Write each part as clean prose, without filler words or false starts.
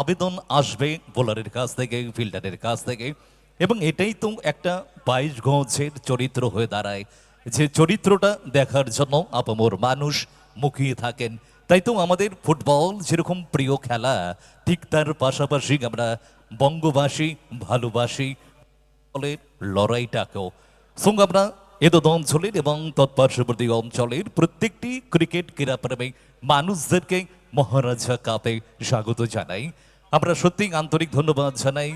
আবেদন আসবে বোলারের কাছ থেকে, ফিল্ডারের কাছ থেকে, এবং এটাই তো একটা 22 গজের চরিত্র হয়ে দাঁড়ায়, যে চরিত্রটা দেখার জন্য আপামর মানুষ মুখিয়ে থাকেন। তাই তো আমাদের ফুটবল যেরকম প্রিয় খেলা, ঠিক তার পাশাপাশি আমরা বঙ্গবাসী ভালোবাসি অঞ্চলের লড়াইটাকেও। সঙ্গে আমরা এদদ অঞ্চলের এবং তৎপার্শ্ববর্তী অঞ্চলের প্রত্যেকটি ক্রিকেট ক্রীড়াপ্রেমী মানুষদেরকে মহারাজা কাপে স্বাগত জানাই। আমরা সত্যি আন্তরিক ধন্যবাদ জানাই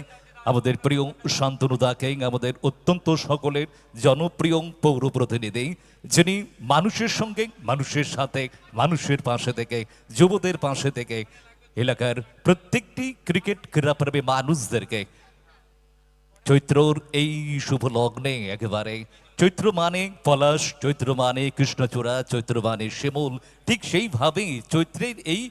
আমাদের প্রিয় শান্তনুদাকে, আমাদের অত্যন্ত সকলের জনপ্রিয় পৌর প্রতিনিধি, যিনি মানুষের সঙ্গে, মানুষের সাথে, মানুষের পাশে থেকে, যুবদের পাশে থেকে এলাকার প্রত্যেকটি ক্রিকেট ক্রীড়াপ্রেমী মানুষদেরকে চৈত্রর এই শুভ লগ্নে একেবারে, চৈত্র মানে পলাশ, চৈত্র মানে কৃষ্ণচূড়া, চৈত্র মানে শিমুল, ঠিক সেইভাবেই চৈত্রের এই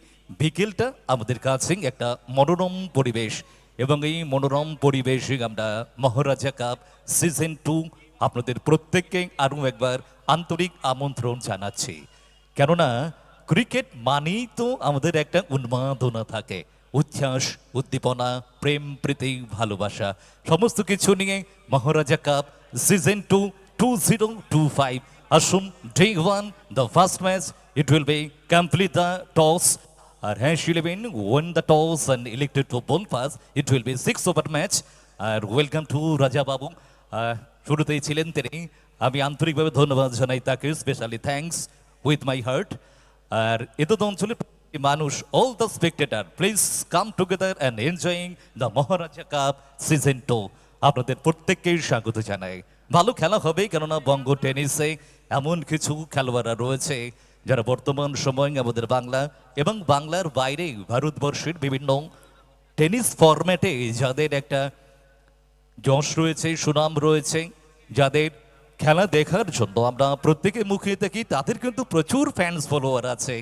বিকেলটা আমাদের কাছে একটা মনোরম পরিবেশ, এবং এই মনোরম পরিবেশে আমরা মহারাজা কাপ সিজন 2 আপনাদের প্রত্যেককে আরও একবার আন্তরিক আমন্ত্রণ জানাচ্ছি। কেননা ক্রিকেট মানেই তো আমাদের একটা উন্মাদনা থাকে, উচ্ছ্বাস, উদ্দীপনা, প্রেম, প্রীতি, ভালোবাসা, সমস্ত কিছু নিয়ে মহারাজা কাপ সিজন 2 2025। আসুন, day 1, the first match, it will be complete the toss. আর hash 11 won the toss and elected to bowl first. It will be 6 over match. আর ওয়েলকাম টু রাজা বাবু। শুরুতেই ছিলেন তিনি, আমি আন্তরিকভাবে ধন্যবাদ জানাই তাকে, specially thanks with my heart. আর এত অঞ্চলের মানুষ, all the spectator, please come together and enjoying the Maharaja cup season 2। আপনাদের প্রত্যেককেই স্বাগত জানাই। ভালো খেলা হবে, কেননা বঙ্গ টেনিসে এমন কিছু খেলোয়াড়রা রয়েছে যারা বর্তমান সময়ে আমাদের বাংলা এবং বাংলার বাইরে ভারতবর্ষের বিভিন্ন টেনিস ফরম্যাটে যাদের একটা যশ রয়েছে, সুনাম রয়েছে, যাদের খেলা দেখার জন্য আমরা প্রত্যেকে মুখিয়ে থাকি, তাদের কিন্তু প্রচুর ফ্যান্স ফলোয়ার আছে।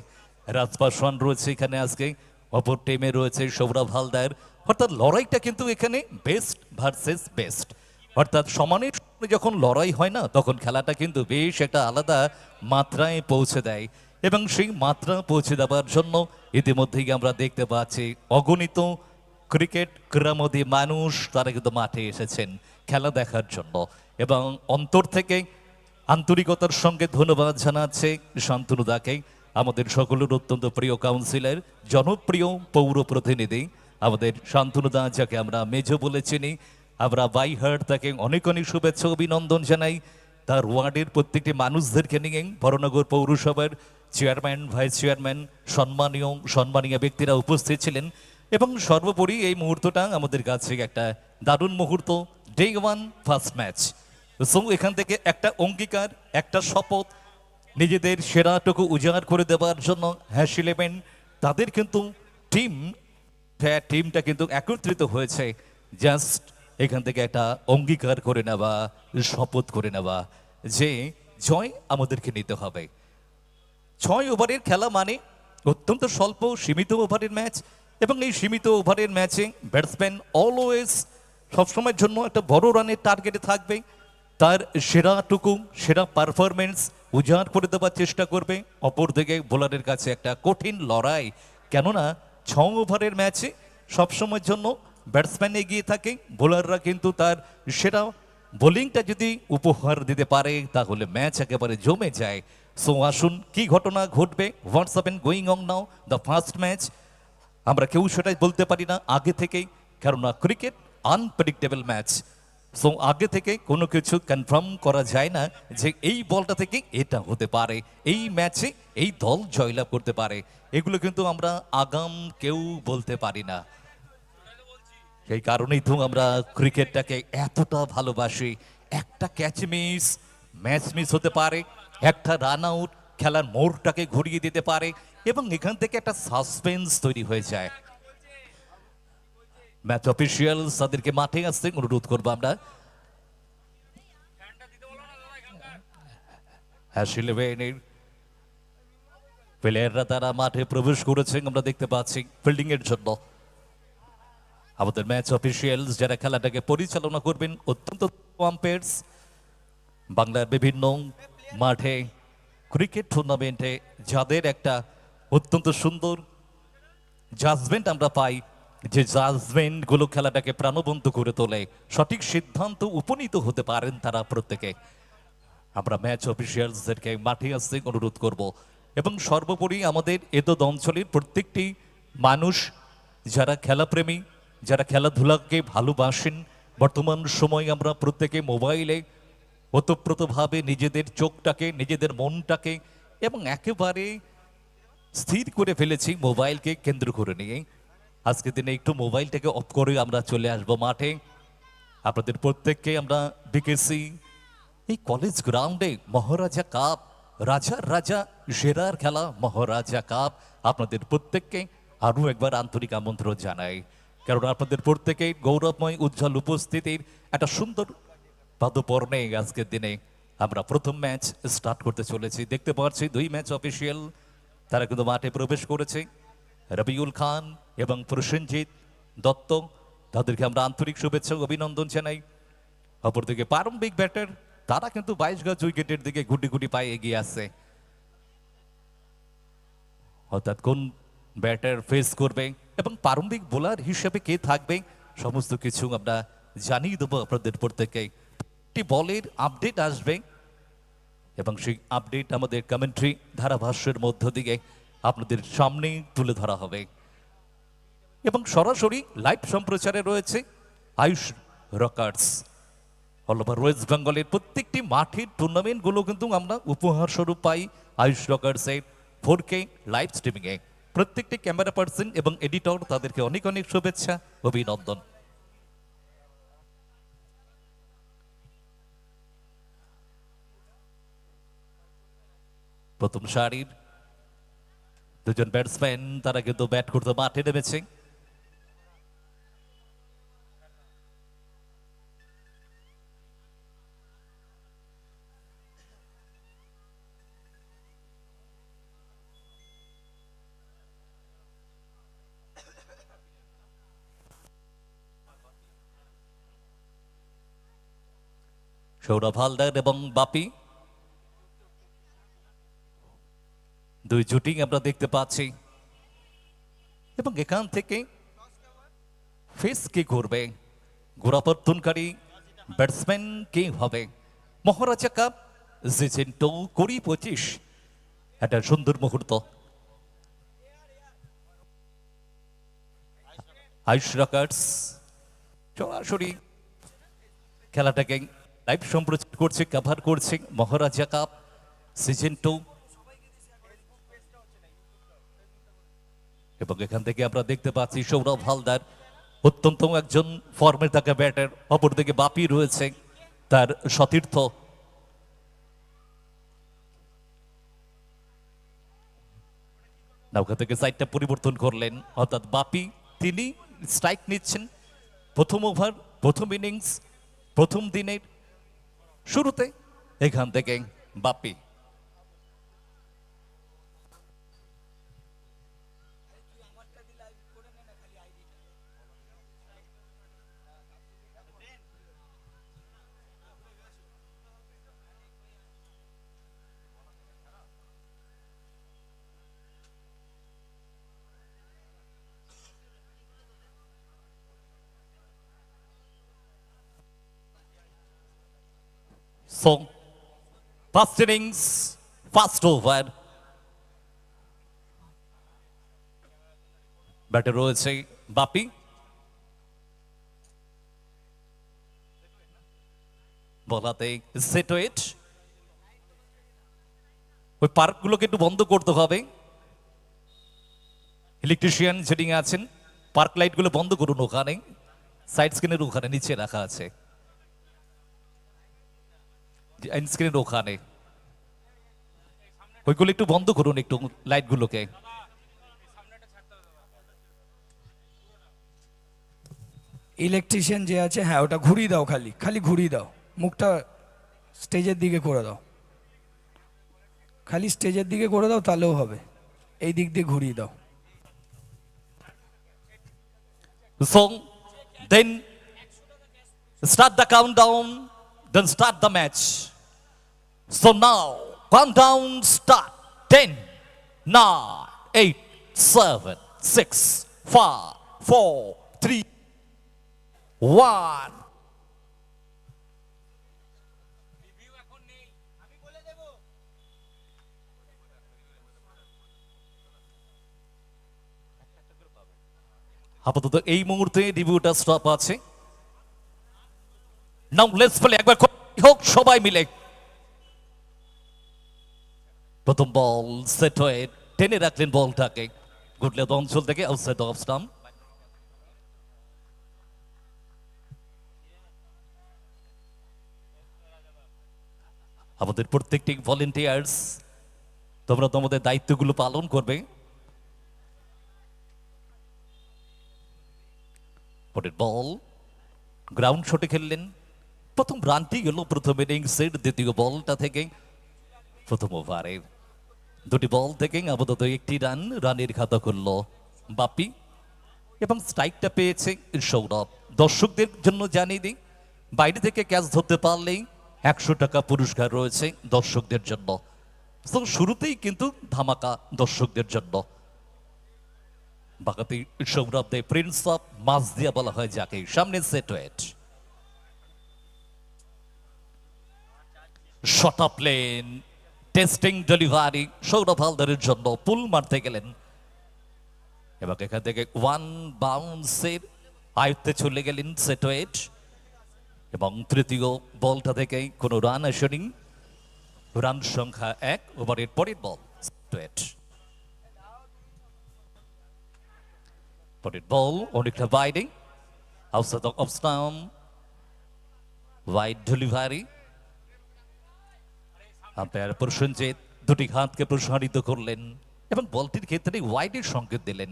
রাজ পাসওয়ান রয়েছে এখানে আজকে, অপর টিমে রয়েছে সৌরভ হালদার। অর্থাৎ লড়াইটা কিন্তু এখানে বেস্ট ভার্সেস বেস্ট, অর্থাৎ সমানের সঙ্গে যখন লড়াই হয় না, তখন খেলাটা কিন্তু বেশ একটা আলাদা মাত্রায় পৌঁছে দেয়, এবং সেই মাত্রা পৌঁছে দেওয়ার জন্য ইতিমধ্যেই আমরা দেখতে পাচ্ছি অগণিত ক্রিকেট ক্রীড়ামোদী মানুষ তারা কিন্তু মাঠে এসেছেন খেলা দেখার জন্য, এবং অন্তর থেকে আন্তরিকতার সঙ্গে ধন্যবাদ জানাচ্ছে শান্তনুদাকে, আমাদের সকলের অত্যন্ত প্রিয় কাউন্সিলর, জনপ্রিয় পৌর প্রতিনিধি আমাদের শান্তনুদা, যাকে আমরা মেজো বলে চিনি। আমরা বাই হার্ট তাকে অনেক অনেক শুভেচ্ছা অভিনন্দন জানাই। তার ওয়ার্ডের প্রত্যেকটি মানুষদেরকে নিয়ে বড়নগর পৌরসভার চেয়ারম্যান, ভাইস চেয়ারম্যান, সম্মানীয় ব্যক্তিরা উপস্থিত ছিলেন, এবং সর্বোপরি এই মুহূর্তটা আমাদের কাছে একটা দারুণ মুহূর্ত, ডে 1 ফার্স্ট ম্যাচ। সো এখান থেকে একটা অঙ্গীকার, একটা শপথ, নিজেদের সেরাটুকু উজাড় করে দেওয়ার জন্য হ্যাশ 11 তাদের কিন্তু টিমটা কিন্তু একত্রিত হয়েছে, জাস্ট এখান থেকে একটা অঙ্গীকার করে নেওয়া, শপথ করে নেওয়া যে জয় আমাদেরকে নিতে হবে। 6 ওভারের খেলা মানে অত্যন্ত স্বল্প সীমিত ওভারের ম্যাচ, এবং এই সীমিত ওভারের ম্যাচে ব্যাটসম্যান অলওয়েজ সবসময়ের জন্য একটা বড় রানের টার্গেটে থাকবে, তার সেরাটুকু, সেরা পারফরমেন্স উজাড় করে দেওয়ার চেষ্টা করবে। অপরদিকে বোলারের কাছে একটা কঠিন লড়াই, কেননা 6 ওভারের ম্যাচে সবসময়ের জন্য ব্যাটসম্যান এগিয়ে থাকে, বোলাররা কিন্তু তার সেরা বোলিংটা যদি উপহার দিতে পারে তাহলে ম্যাচ একেবারে জমে যায়। সো আসুন, কি ঘটনা ঘটবে, what's going on now the first match, আমরা কেউ সেটাই বলতে পারি না আগে থেকেই, কেননা ক্রিকেট আনপ্রেডিক্টেবল ম্যাচ। সো আগে থেকে কোনো কিছু কনফার্ম করা যায় না যে এই বলটা থেকে এটা হতে পারে, এই ম্যাচে এই দল জয়লাভ করতে পারে, এগুলো কিন্তু আমরা আগাম কেউ বলতে পারি না। সেই কারণেই তো আমরা ক্রিকেটটাকে এতটা ভালোবাসি। একটা ক্যাচ মিস, ম্যাচ মিস হতে পারে, একটা রান আউট খেলার মোড়টাকে ঘুরিয়ে দিতে পারে, এবং এখান থেকে একটা সাসপেন্স তৈরি হয়ে যায়। ম্যাচ অফিসিয়ালস তাদেরকে মাঠে আসতে অনুরোধ করবো আমরা। হ্যাশ 11 প্লেয়াররা তারা মাঠে প্রবেশ করেছেন, আমরা দেখতে পাচ্ছি ফিল্ডিং এর জন্য। আমাদের ম্যাচ অফিসিয়ালস যারা খেলাটাকে পরিচালনা করবেন, অত্যন্ত আম্পায়ার্স, বাংলার বিভিন্ন মাঠে ক্রিকেট টুর্নামেন্টে যাদের একটা অত্যন্ত সুন্দর জাজমেন্ট আমরা পাই, যে জাজমেন্টগুলো খেলাটাকে প্রাণবন্ত করে তোলে, সঠিক সিদ্ধান্ত উপনীত হতে পারেন তারা প্রত্যেকে। আমরা ম্যাচ অফিসিয়ালসদেরকে মাঠে আসতে অনুরোধ করব এবং সর্বোপরি আমাদের এতদ অঞ্চলের প্রত্যেকটি মানুষ যারা খেলাপ্রেমী, যারা খেলাধুলাকে ভালোবাসেন, বর্তমান সময়ে আমরা প্রত্যেকে মোবাইলে ওতপ্রোতভাবে নিজেদের চোখটাকে, নিজেদের মনটাকে এবং একেবারে স্থির করে ফেলেছি মোবাইলকে কেন্দ্র করে নিয়ে। আজকের দিনে একটু মোবাইলটাকে অফ করে আমরা চলে আসবো মাঠে। আপনাদের প্রত্যেককে আমরা ডেকেছি এই কলেজ গ্রাউন্ডে মহারাজা কাপ, রাজার রাজা সেরার খেলা মহারাজা কাপ। আপনাদের প্রত্যেককে আরও একবার আন্তরিক আমন্ত্রণ জানাই, কারণ আপনাদের প্রত্যেকে গৌরবময় উজ্জ্বল উপস্থিতির একটা সুন্দর পাদপর্ণে আজকের দিনে আমরা প্রথম ম্যাচ স্টার্ট করতে চলেছি। দেখতে পাচ্ছি দুই ম্যাচ অফিসিয়াল তারা কিন্তু মাঠে প্রবেশ করেছে, রবিউল খান এবং প্রসেনজিৎ দত্ত, তাদেরকে আমরা আন্তরিক শুভেচ্ছা ও অভিনন্দন জানাই। অপরদিকে প্রারম্ভিক ব্যাটার তারা কিন্তু 22 গজ উইকেটের দিকে গুটি গুটি পায়ে এগিয়ে আছে। অর্থাৎ কোন ব্যাটার ফেস করবে এবং প্রারম্ভিক বোলার হিসেবে কে থাকবে সমস্ত কিছু আমরা জানিয়ে দেবো আপনাদের প্রত্যেককে। একটি বলের আপডেট আসবে এবং সেই আপডেট আমাদের কমেন্ট্রি ধারাভাষ্যের মধ্য দিয়ে আপনাদের সামনে তুলে ধরা হবে এবং সরাসরি লাইভ সম্প্রচারে রয়েছে Ayush Rockerz. All over West বেঙ্গলের প্রত্যেকটি মাঠের টুর্নামেন্টগুলো কিন্তু আমরা উপহার স্বরূপ পাই আয়ুষ রকার্সের 4K লাইভ স্ট্রিমিংয়ে। প্রত্যেকটি ক্যামেরা পার্সন এবং এডিটর তাদেরকে অনেক অনেক শুভেচ্ছা অভিনন্দন। প্রথম সারির দুজন ব্যাটসম্যান তারা কিন্তু ব্যাট করতে মাঠে নেমেছে। সৌরভ হালদার এবং বাপি দুই জুটি আমরা দেখতে পাচ্ছি এবং এখান থেকে ফেস কে করবে, গোড়াপত্তনকারী ব্যাটসম্যান কে হবে। মহারাজা কাপ জিতেন 20-25, একটা সুন্দর মুহূর্ত। আয়ুষ রকার্স সরাসরি খেলাটাকে লাইভ সম্প্রচার করছে, কভার করছে মহারাজা কাপ সিজন 2 এবং এখান থেকে আমরা দেখতে পাচ্ছি সৌরভ হালদার অত্যন্ত একজন ফর্মে থাকা ব্যাটার, অপরদিকে বাপি রয়েছে তার সতীর্থ। নৌকা থেকে সাইডটা পরিবর্তন করলেন, অর্থাৎ বাপি তিনি স্ট্রাইক নিচ্ছেন প্রথম ওভার, প্রথম ইনিংস, প্রথম দিনের শুরুতে। এখান থেকে বাপি So, first innings, first over. ব্যাটে রয়েছে বাপি, বলাতে সেটওয়েট। ওই পার্কগুলোকে একটু বন্ধ করতে হবে, ইলেকট্রিশিয়ান যেটিং আছেন পার্ক লাইটগুলো বন্ধ করুন, ওখানে সাইড স্ক্রিনের ওখানে নিচে রাখা আছে, স্ক্রিনের ওখানে ওইগুলো একটু বন্ধ করুন, একটু লাইটগুলোকে। ইলেকট্রিশিয়ান যে আছে, হ্যাঁ ওটা ঘুরিয়ে দাও, খালি খালি ঘুরিয়ে দাও, মুখটা স্টেজের দিকে করে দাও, খালি স্টেজের দিকে করে দাও তাহলেও হবে, এই দিক দিয়ে ঘুরিয়ে দাও। So then start the countdown, then start the match. So now countdown start. 10, 9, 8, 7, 6, 5, 4, 3, 1. আপাতত এই মুহূর্তে রিভিউটা স্টপ আছে। নাও লেটস প্লে, একবার হোক সবাই মিলে। প্রথম বল সেট হয়ে টেনে রাখলেন বলটাকে গুডলেদ অঞ্চল থেকে আউটসাইড অফ স্টাম্প। আমাদের প্রত্যেকটি ভলেন্টিয়ার্স, তোমরা তোমাদের দায়িত্বগুলো পালন করবে। পরের বল গ্রাউন্ড শটে খেললেন। প্রথম রানটি গেল প্রথম ইনিংসের দ্বিতীয় বলটা থেকে। প্রথম ওভারে দুটি বল থেকে আপাতত একটি রানের খাতা খুলল বাপি এবং স্ট্রাইকটা পেয়েছে সৌরভ। দর্শকদের জন্য জানিয়ে দিই, বাইরে থেকে ক্যাচ ধরতে পারলেই 100 টাকা পুরস্কার রয়েছে দর্শকদের জন্য। তো শুরুতেই কিন্তু ধামাকা দর্শকদের জন্য। বাকাতি সৌরভ দে প্রিন্স অফ মাছ দিয়া বলা হয় যাকে। সামনে set wait, shot up plain, testing delivery Sourav হালদারের জন্য। পুল মারতে গেলেন এবং এখান থেকে ওয়ান বাউন্সের আয়ত্তে চলে গেলেন সেট ওয়েট এবং তৃতীয় বলটা থেকে কোনো রান আসেনি। রান সংখ্যা 1 ওভারের পরের বল সেট ওয়েট। পরের বল অনেকটা বাইরে, outside off stump, wide delivery. Umpire Prosenjit দুটি হাতকে প্রসারিত করলেন এবং বলটির ক্ষেত্রে ওয়াইডের সংকেত দিলেন।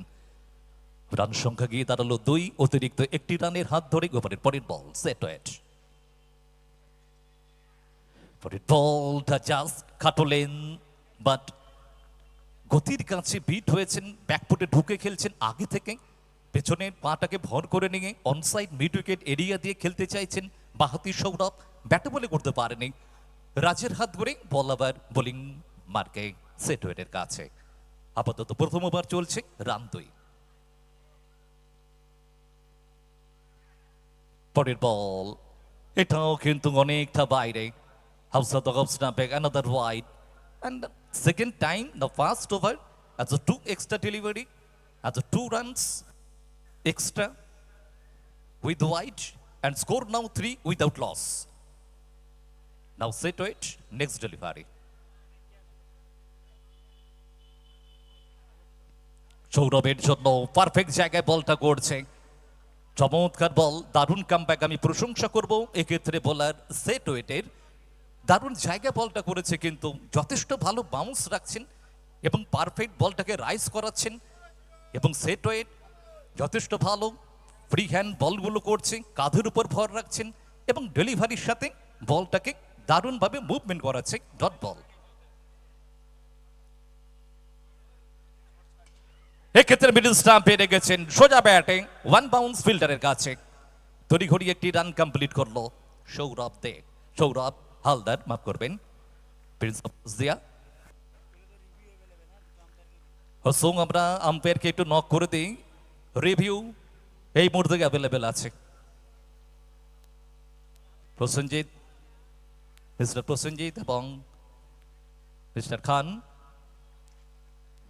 রান সংখ্যা গিয়ে দাঁড়ালো 2, অতিরিক্ত একটি রানের হাত ধরে ওভারের পরের বল সেট ওয়েট। পরের বলটা জাস্ট কাটলেন, বাট গতির কাছে বিট হয়েছেন, ব্যাকফুটে ঢুকে খেলছেন আগে থেকে। পেছনের পাটাকে ভর করে নিয়ে অনসাইড মিড উইকেট এরিয়া দিয়ে খেলতে চাইছেন বাহাতি সৌরভ। ব্যাটে বলে করতে পারেনি, রাজের হাত ধরে বল আবার বোলিং মার্কে সেট ওয়েটের কাছে। আপাতত প্রথম ওভার চলছে, রান 2। পরের বল এটাও কিন্তু অনেকটা বাইরে, outside off stump, another wide and second time the first over as a 2 extra delivery, as a 2 runs extra with wide and score now 3 without loss. Now set to it, next delivery. সৌরভের জন্য perfect জায়গায় বলটা করছে, চমৎকার বল, দারুণ comeback. আমি প্রশংসা করব এক্ষেত্রে বোলার সেট ওয়েটের। দারুণ জায়গায় বলটা করেছে, কিন্তু যথেষ্ট ভালো বাউন্স রাখছেন এবং পারফেক্ট বলটাকে রাইজ করাচ্ছেন এবং সেট ওয়েট যথেষ্ট ভালো ফ্রি হ্যান্ড বলগুলো করছে, কাঁধের উপর ভর রাখছেন এবং ডেলিভারির সাথে বলটাকে দারুণভাবে মুভমেন্ট করাচ্ছে ডট বল। এক্ষেত্রে মিডল স্টাম্পে রেখেছেন সোজা ব্যাটে, ওয়ান বাউন্স ফিল্ডারের কাছে। তড়িঘড়ি একটি রান কমপ্লিট করলো সৌরভ হালদার, মাফ করবেন, প্রিন্স অফ জিয়া। আমরা আম্পায়ারকে একটু নক করে দিই, রিভিউ এই মুহূর্তে অ্যাভেলেবেল আছে। প্রসেনজিৎ, মিস্টার প্রসেনজিৎ এবং মিস্টার খান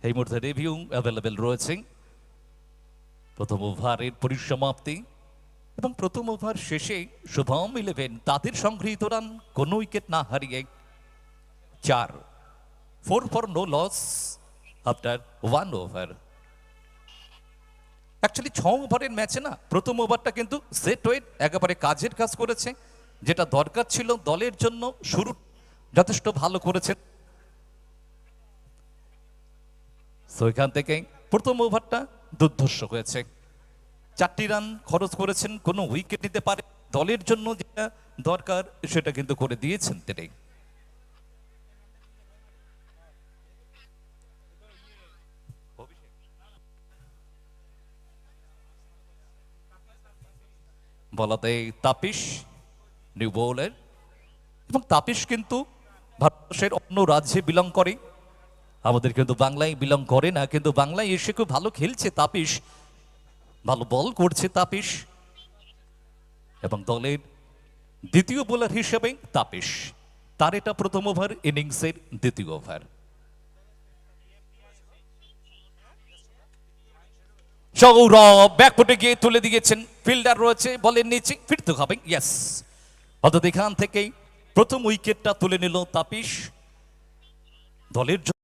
এই মুহূর্তে রিভিউ অ্যাভেলেবেল রয়েছে। প্রথম ওভারের পরিসমাপ্তি এবং প্রথম ওভার শেষে শুভম 11 তাদের সংগৃহীত রান কোনো উইকেট না হারিয়ে 4, 4 for no loss after 1 over. Actually 6 ওভারের ম্যাচে না প্রথম ওভারটা কিন্তু সেট ওয়েট একেবারে কাজের কাজ করেছে, যেটা দরকার ছিল দলের জন্য। শুরু যথেষ্ট ভালো করেছে, তো এখান থেকে প্রথম ওভারটা দুর্ধর্ষ হয়েছে। 4টি রান খরচ করেছেন, কোনো উইকেট নিতে পারে, দলের জন্য যেটা দরকার সেটা কিন্তু করে দিয়েছেন তিনি। বলাতে তাপিশ নিউ বোলার, এবং তাপিশ কিন্তু ভারতবর্ষের অন্য রাজ্যে বিলং করে, আমাদের কিন্তু বাংলায় বিলং করে না, কিন্তু বাংলায় এসে খুব ভালো খেলছে তাপিশ। ভালো বল করছে তাপিস এবং দলের দ্বিতীয় বোলার হিসেবে তাপিস, তার এটা প্রথম ওভার, ইনিংসের দ্বিতীয় ওভার। সৌরভ ব্যাকফুটে গিয়ে তুলে দিয়েছেন, ফিল্ডার রয়েছে বলের নিচে, ফিরতে হবে, ইয়েস। অর্থাৎ এখান থেকেই প্রথম উইকেটটা তুলে নিল তাপিস দলের জন্য।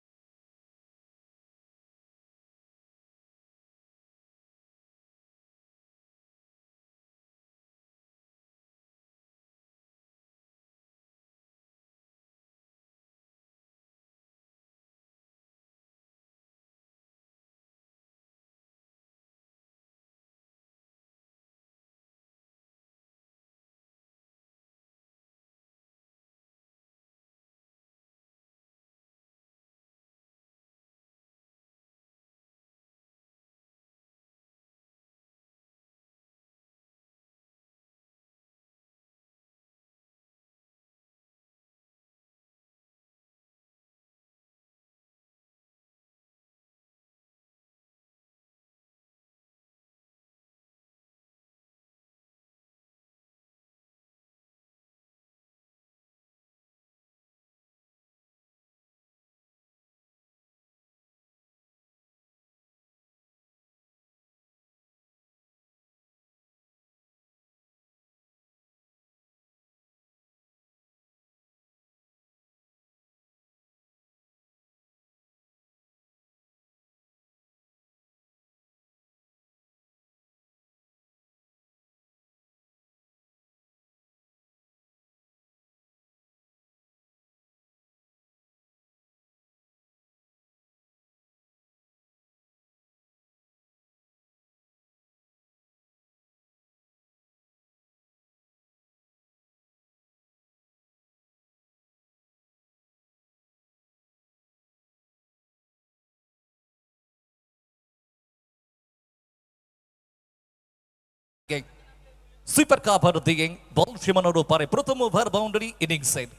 সুপার কাভার দিয়ে বল সীমানার ওপারে প্রথম ওভার বাউন্ডারি ইনিংসের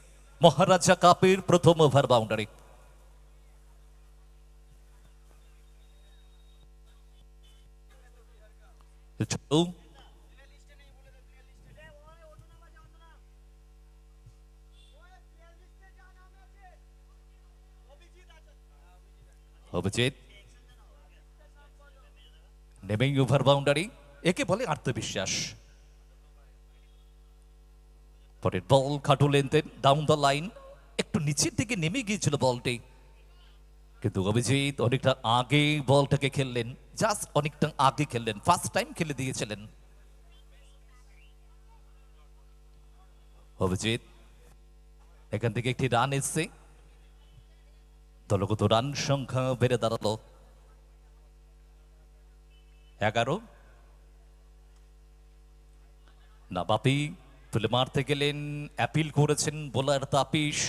মহারাজা কাপের প্রথম ওভার বাউন্ডারি। অভিজিৎ নেমেই ওভার বাউন্ডারি, একে বলে আত্মবিশ্বাস। পরের বল খাটু লেনতেন ডাউন দ্য লাইন, একটু নিচের দিকে নেমে গিয়েছিল বলটি, কিন্তু অভিজিৎ অনেকটা আগে বলটাকে খেললেন, জাস্ট অনেকটা আগে খেললেন, ফার্স্ট টাইম খেলে দিয়েছিলেন অভিজিৎ। এখান থেকে একটি রান এসছে, দলগত রান সংখ্যা বেড়ে দাঁড়ালো 11। না বাপি তুলে মারতে গেলেন, অ্যাপিল করেছেন বোলার তাপিস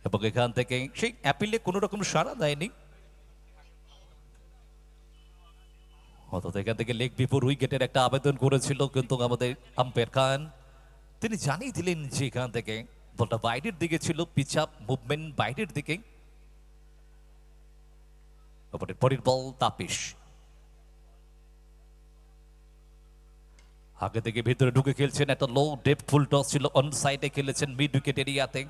এবং এখান থেকে সেই অ্যাপিলে কোনো রকম সাড়া দেয়নি। অর্থাৎ এখান থেকে লেগ বিফোর উইকেটের একটা আবেদন করেছিল, কিন্তু আমাদের আম্পায়ার খান তিনি জানিয়ে দিলেন যে এখান থেকে বলটা বাইরের দিকে ছিল, পিচ আপ মুভমেন্ট বাইরের দিকে। পরের বল তাপিস আগে থেকে ভেতরে ঢুকে খেলছেন, একটা লো ডেপ ফুল টস ছিল, অন সাইডে খেলেছেন মিড উইকেট এরিয়াতে।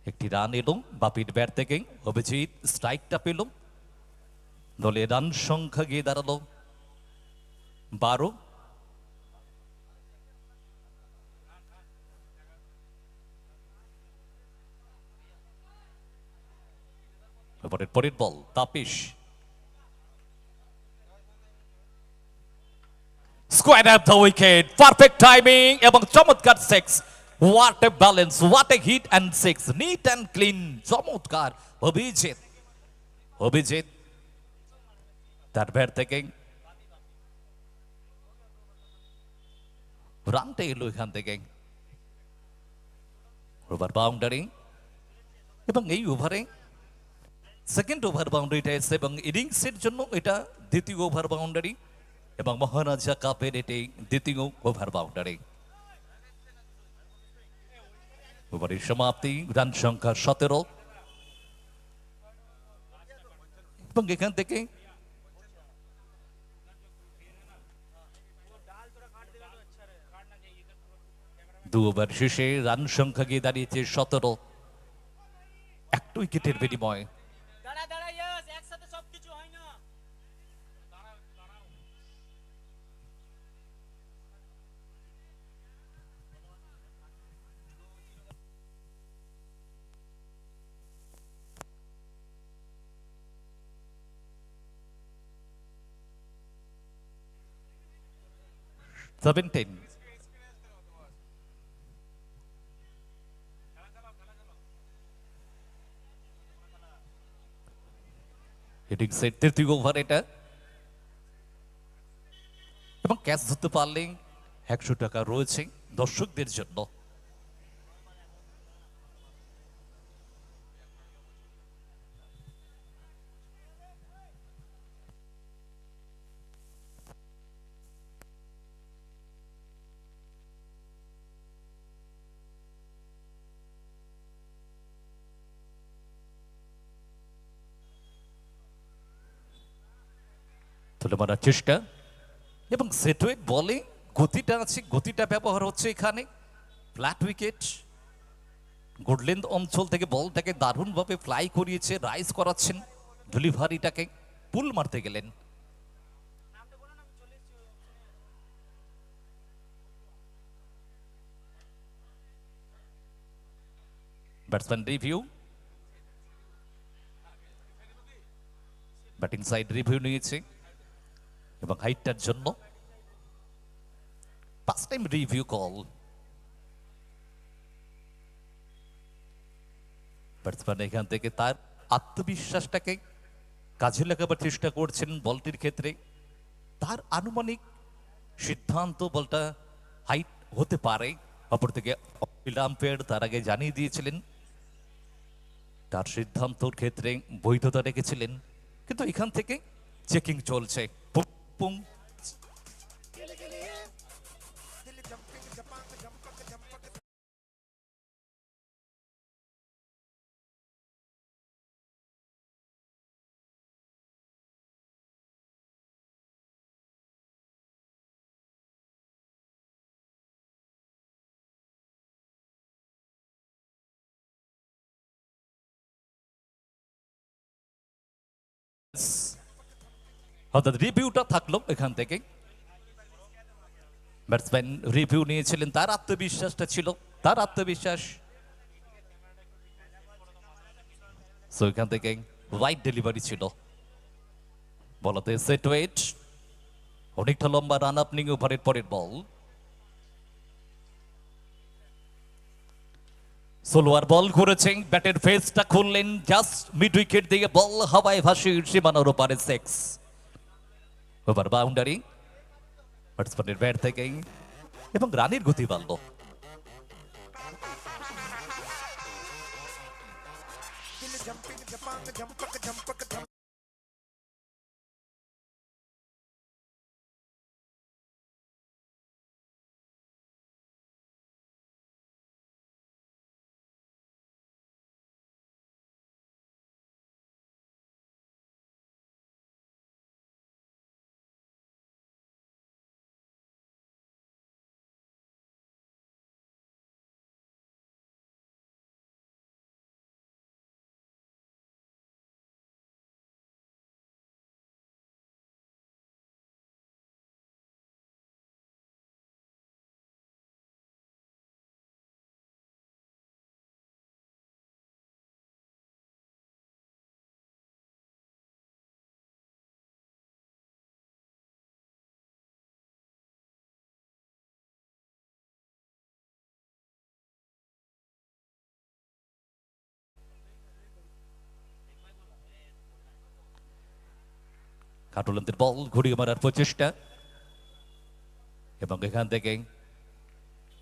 একটি রান এলো বাপির ব্যাট থেকে, অভিজিৎ স্ট্রাইকটা পেল, দলে রান সংখ্যা গিয়ে দাঁড়ালো 12। পরের বল তাপিস square of the wicket, perfect timing এবং চমৎকার six. What a balance, what a hit and six, neat and clean, চমৎকার। অভিজিৎ তার ব্যাট থেকে রানটা এলো এখান থেকে, ওভার বাউন্ডারি এবং এই ওভারে সেকেন্ড ওভার বাউন্ডারিটা এসে এবং ইনিংসের জন্য এটা দ্বিতীয় ওভার বাউন্ডারি এবং মহারাজা কাপের এটি দ্বিতীয় ওভার বাউন্ডারি। ওভারের সমাপ্তি, রান সংখ্যা 17। এবং এখান থেকে দু ওভার শেষে রান সংখ্যা গিয়ে দাঁড়িয়েছে 17, একটা উইকেটের বিনিময়। দাঁড়া দাঁড়া ইয়েস একসাথে সবকিছু হয় না। 17। ইনিংসের তৃতীয় ওভার এটা, এবং ক্যাচ ধরতে পারলে 100 টাকা রয়েছে দর্শকদের জন্য। তুলে মারার চেষ্টা, এবং সেটওয়েট বলে গতিটা আছে, গতিটা ব্যবহার হচ্ছে এখানে। ফ্ল্যাট উইকেট, গুড লেন্থ অঞ্চল থেকে বলটাকে দারুণভাবে ফ্লাই করিয়েছে, রাইজ করাচ্ছেন, ডেলিভারিটাকে পুল মারতে গেলেন। Batsman review, batting side review নিয়েছে এবং হাইটটার জন্য first time review call. Batsman এখান থেকে তার আত্মবিশ্বাসটাকে কাজে লাগাবার চেষ্টা করছেন বলটির ক্ষেত্রে। তার আনুমানিক সিদ্ধান্ত বলটা হাইট হতে পারে, অপরদিকে আম্পায়ার তার আগে জানিয়ে দিয়েছিলেন তার সিদ্ধান্তর ক্ষেত্রে বৈধতা রেখেছিলেন, কিন্তু এখান থেকে চেকিং চলছে। পুং পুং। অর্থাৎ রিভিউটা থাকলো এখান থেকে। ব্যাটসম্যান রিভিউ নিয়েছিলেন, তার আত্মবিশ্বাসটা ছিল, তার আত্মবিশ্বাস। সো এখান থেকে রাইট ডেলিভারি ছিল। বলতে সেটওয়েট অনেকটা লম্বা রান আপ নিয়ে ওভারের পরের বল। সোলোয়ার বল করেছেন, ব্যাটের ফেসটা খুললেন, জাস্ট মিড উইকেট দিয়ে বল হাওয়ায় ভাসে সীমানার ওপারে 6। ওভার বাউন্ডারি ব্যাটসম্যানের ব্যাট থেকে, এবং রানের গতি বাড়ল। কাটুলন্তের বল ঘুরিয়ে মারার প্রচেষ্টা, এবং এখান থেকে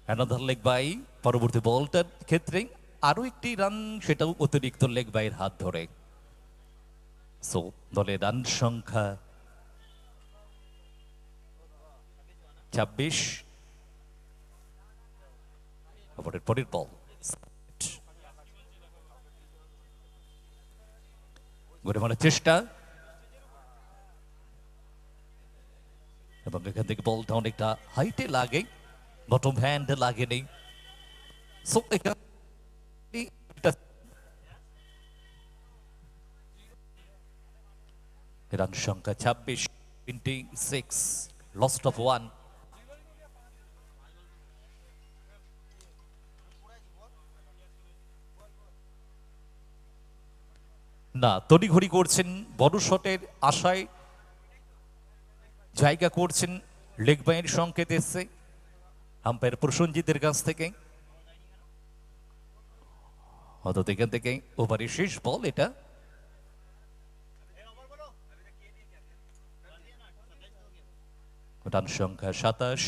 অ্যানাদার লেগ বাই। পরবর্তী বলটার ক্ষেত্রে আরো একটি রান, সেটাও অতিরিক্ত লেগ বাইয়ের হাত ধরে। সো দলের রান সংখ্যা 26। ওভারের পরের বল ঘুরে মারার চেষ্টা, এবং এখান থেকে বলটা অনেকটা হাইটে লাগে, বটম হ্যান্ড লাগেনি। সো এখানে রান সংখ্যা 26, লস্ট অফ 1। না, তড়িঘড়ি করছেন, বড় শটের আশায় জায়গা করছেন, লেগ বাইয়ের সংকেত এসছে আম্পায়ার প্রসঞ্জিতের কাছ থেকে। অর্থাৎ এখান থেকে ওভারের শেষ বল এটা। রান সংখ্যা 27।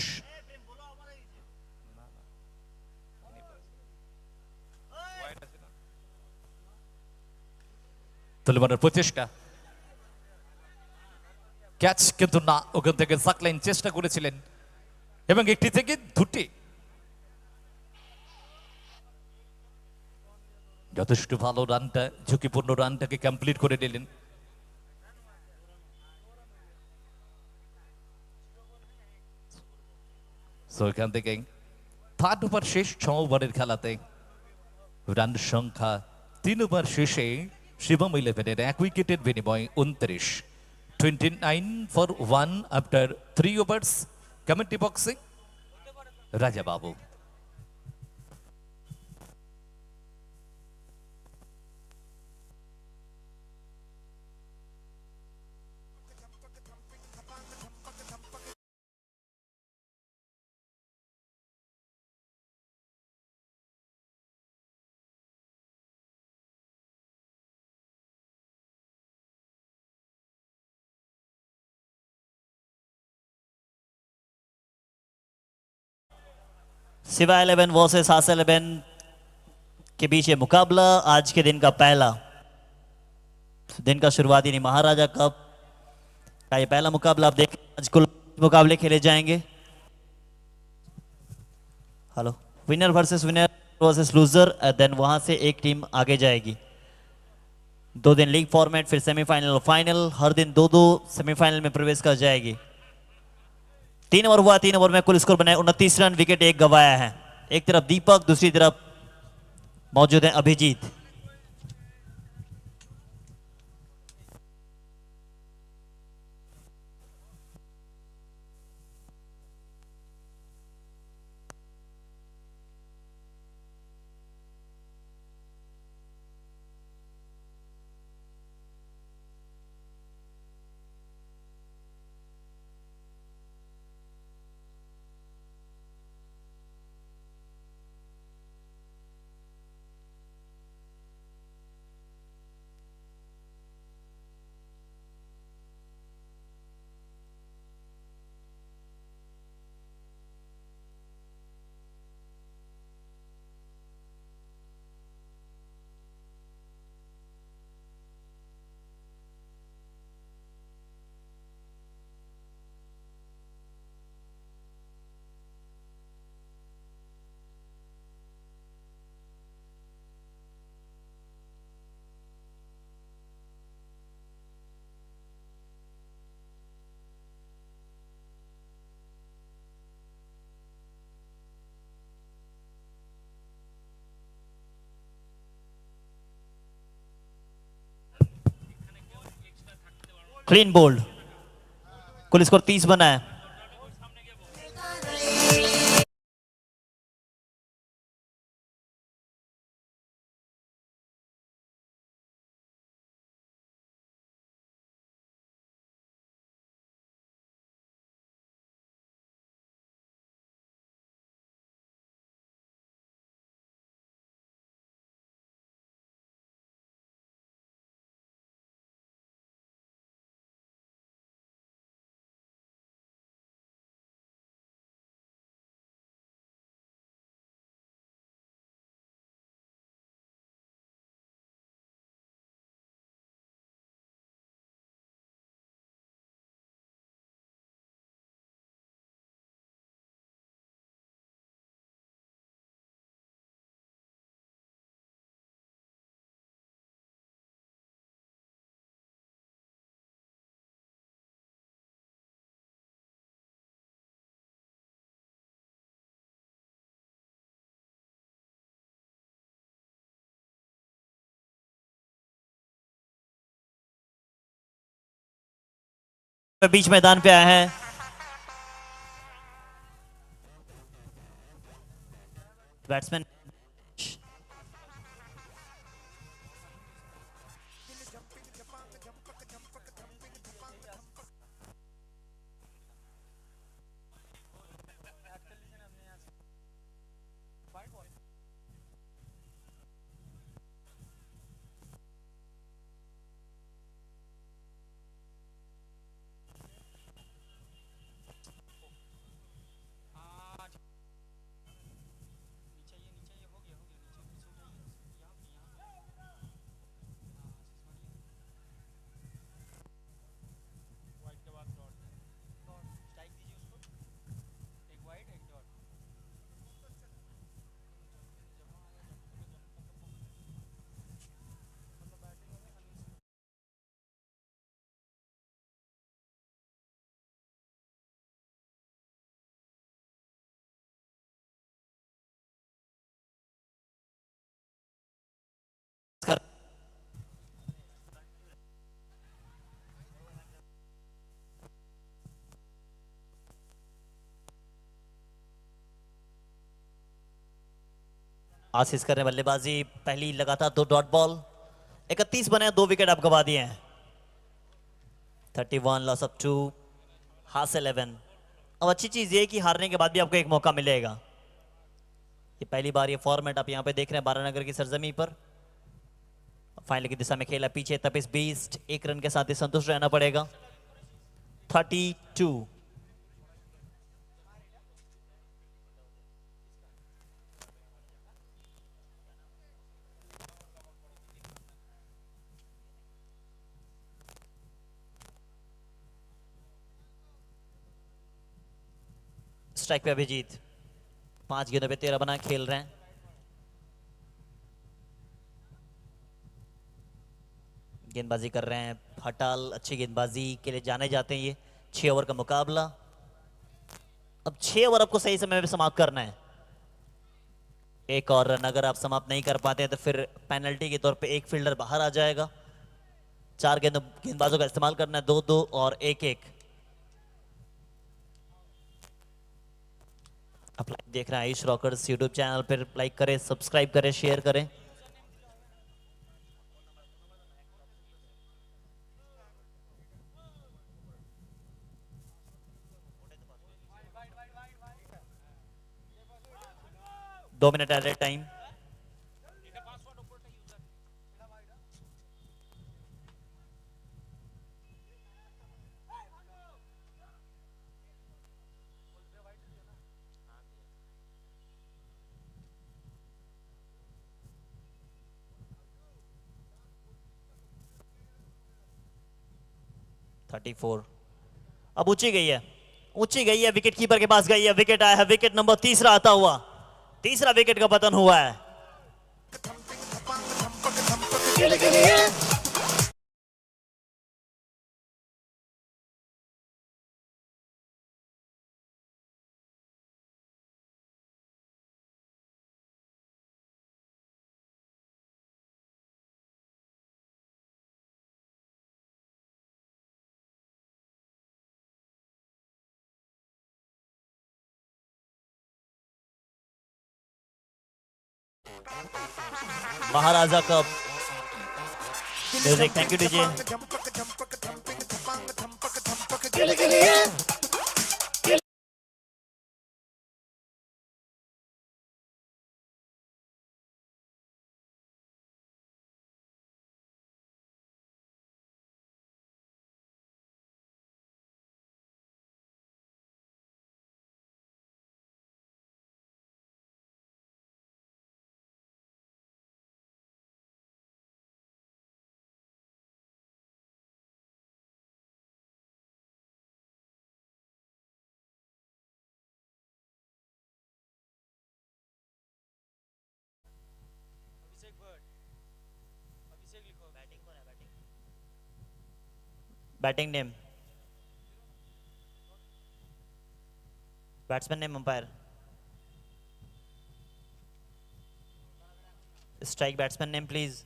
তুলে মারার প্রচেষ্টা, ক্যাচ কিন্তু না, ওখান থেকে সাকলাইন চেষ্টা করেছিলেন এবং একটি থেকে দুটি যথেষ্ট ভালো রানটা, ঝুঁকিপূর্ণ রানটাকে কমপ্লিট করে নিলেন। সো এখান থেকে থার্ড ওভার শেষ, 6 ওভারের খেলাতে রান সংখ্যা 3 ওভার শেষে শিবম ইলেভেনের 1 উইকেটের বিনিময়ে 29, 29 ফর 1 আফটার 3 ওভার্স। কমেন্ট্রি বক্সে রাজা বাবু। सिवा 11 वर्सेस हास 11 के बीच ये मुकाबला आज के दिन का पहला, दिन का शुरुआती नहीं, महाराजा कप का ये पहला मुकाबला। आप देख, आज कुल मुकाबले खेले जाएंगे। Hello, winner versus loser, then वहां से एक टीम आगे जाएगी। 2 दिन लीग फॉर्मेट, फिर सेमीफाइनल और फाइनल, हर दिन 2-2 सेमीफाइनल में प्रवेश कर जाएगी। 3 ओवर हुआ, 3 ओवर में कुल स्कोर बनाए 29 रन, विकेट एक गंवाया है। एक तरफ दीपक, दूसरी तरफ मौजूद है अभिजीत। क्लीन बोल्ड, कुल स्कोर 30 बना है। बीच मैदान पे आए हैं। बैट्समैन आशीष कर रहे हैं बल्लेबाजी। पहली लगातार 2 डॉट बॉल, 31 बने, 2 विकेट आप गवा दिए हैं। 31 लॉस ऑफ 2, हासिल 11। अब अच्छी चीज ये है कि हारने के बाद भी आपको एक मौका मिलेगा। ये पहली बार ये फॉर्मेट आप यहाँ पे देख रहे हैं बारानगर की सरजमी पर। फाइनल की दिशा में खेला पीछे तपिस बीस्ट, 1 रन के साथ ही संतुष्ट रहना पड़ेगा। 32। स्ट्राइक पे अभिजीत, 5 गेंदों पे 13 बना खेल रहे हैं। गेंदबाजी कर रहे हैं हटाल, अच्छी गेंदबाजी के लिए जाने जाते हैं ये। 6 ओवर का मुकाबला। अब 6 ओवर आपको सही समय पे समाप्त करना है। एक और रन अगर आप समाप्त नहीं कर पाते हैं तो फिर पेनल्टी के तौर पे एक फील्डर बाहर आ जाएगा। 4 गेंदबाजों का इस्तेमाल करना है, 2-2 और 1-1। आप लाइव देख रहे हैं आयुष रॉकर्स यूट्यूब चैनल पर, लाइक करें, सब्सक्राइब करें, शेयर करें। दो minute added time. Thirty four. अब ऊंची गई है, ऊंची गई है, विकेट कीपर के पास गई है। विकेट आया है, विकेट नंबर 3 आता हुआ। 3 विकेट का पतन हुआ है। Maharaja cup music, thank you DJ. Batting name, batsman name, umpire. Strike batsman name please.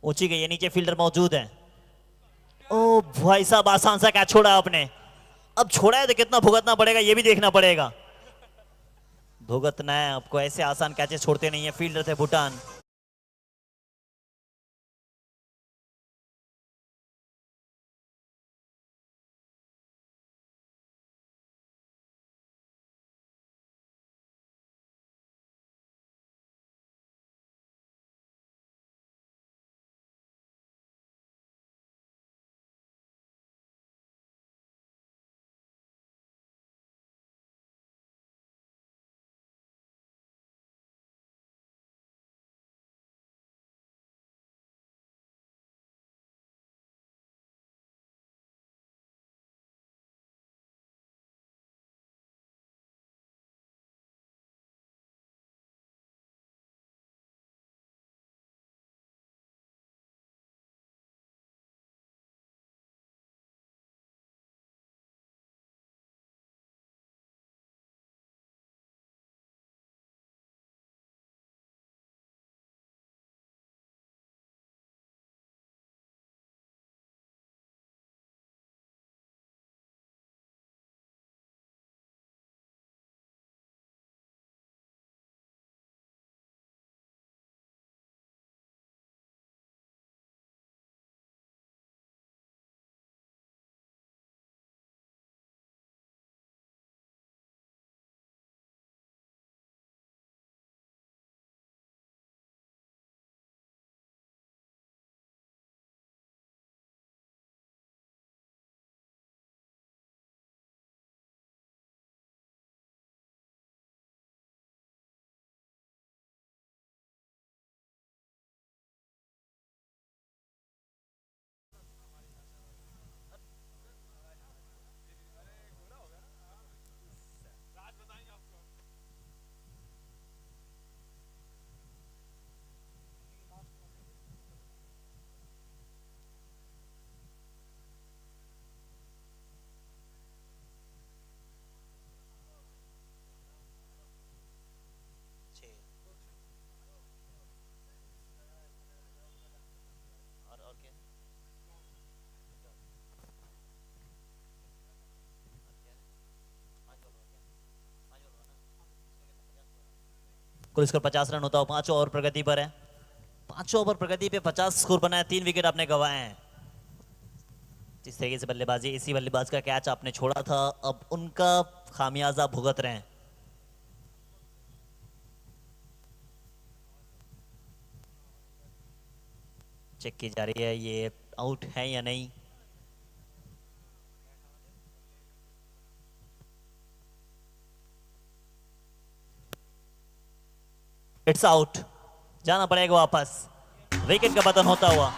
ऊंची गई है, नीचे फील्डर मौजूद है। ओ भाई साहब, आसान सा कैच छोड़ा आपने। अब छोड़ा है तो कितना भुगतना पड़ेगा ये भी देखना पड़ेगा। भुगतना है आपको, ऐसे आसान कैचेस छोड़ते नहीं है फील्डर थे भूटान। कुल स्कोर 50 रन होता हो, 5 ओवर प्रगति पर है। 5 ओवर प्रगति पे 50 स्कोर बना है, 3 विकेट आपने गंवाए हैं। जिस तरीके से बल्लेबाजी, इसी बल्लेबाज का कैच आपने छोड़ा था, अब उनका खामियाजा भुगत रहे हैं। चेक की जा रही है ये आउट है या नहीं। इट्स आउट, जाना पड़ेगा वापस। विकेट का पतन होता हुआ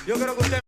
Yo creo que usted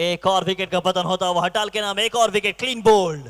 एक और विकेट का पतन होता हुआ हटाल के नाम एक और विकेट क्लीन बोल्ड।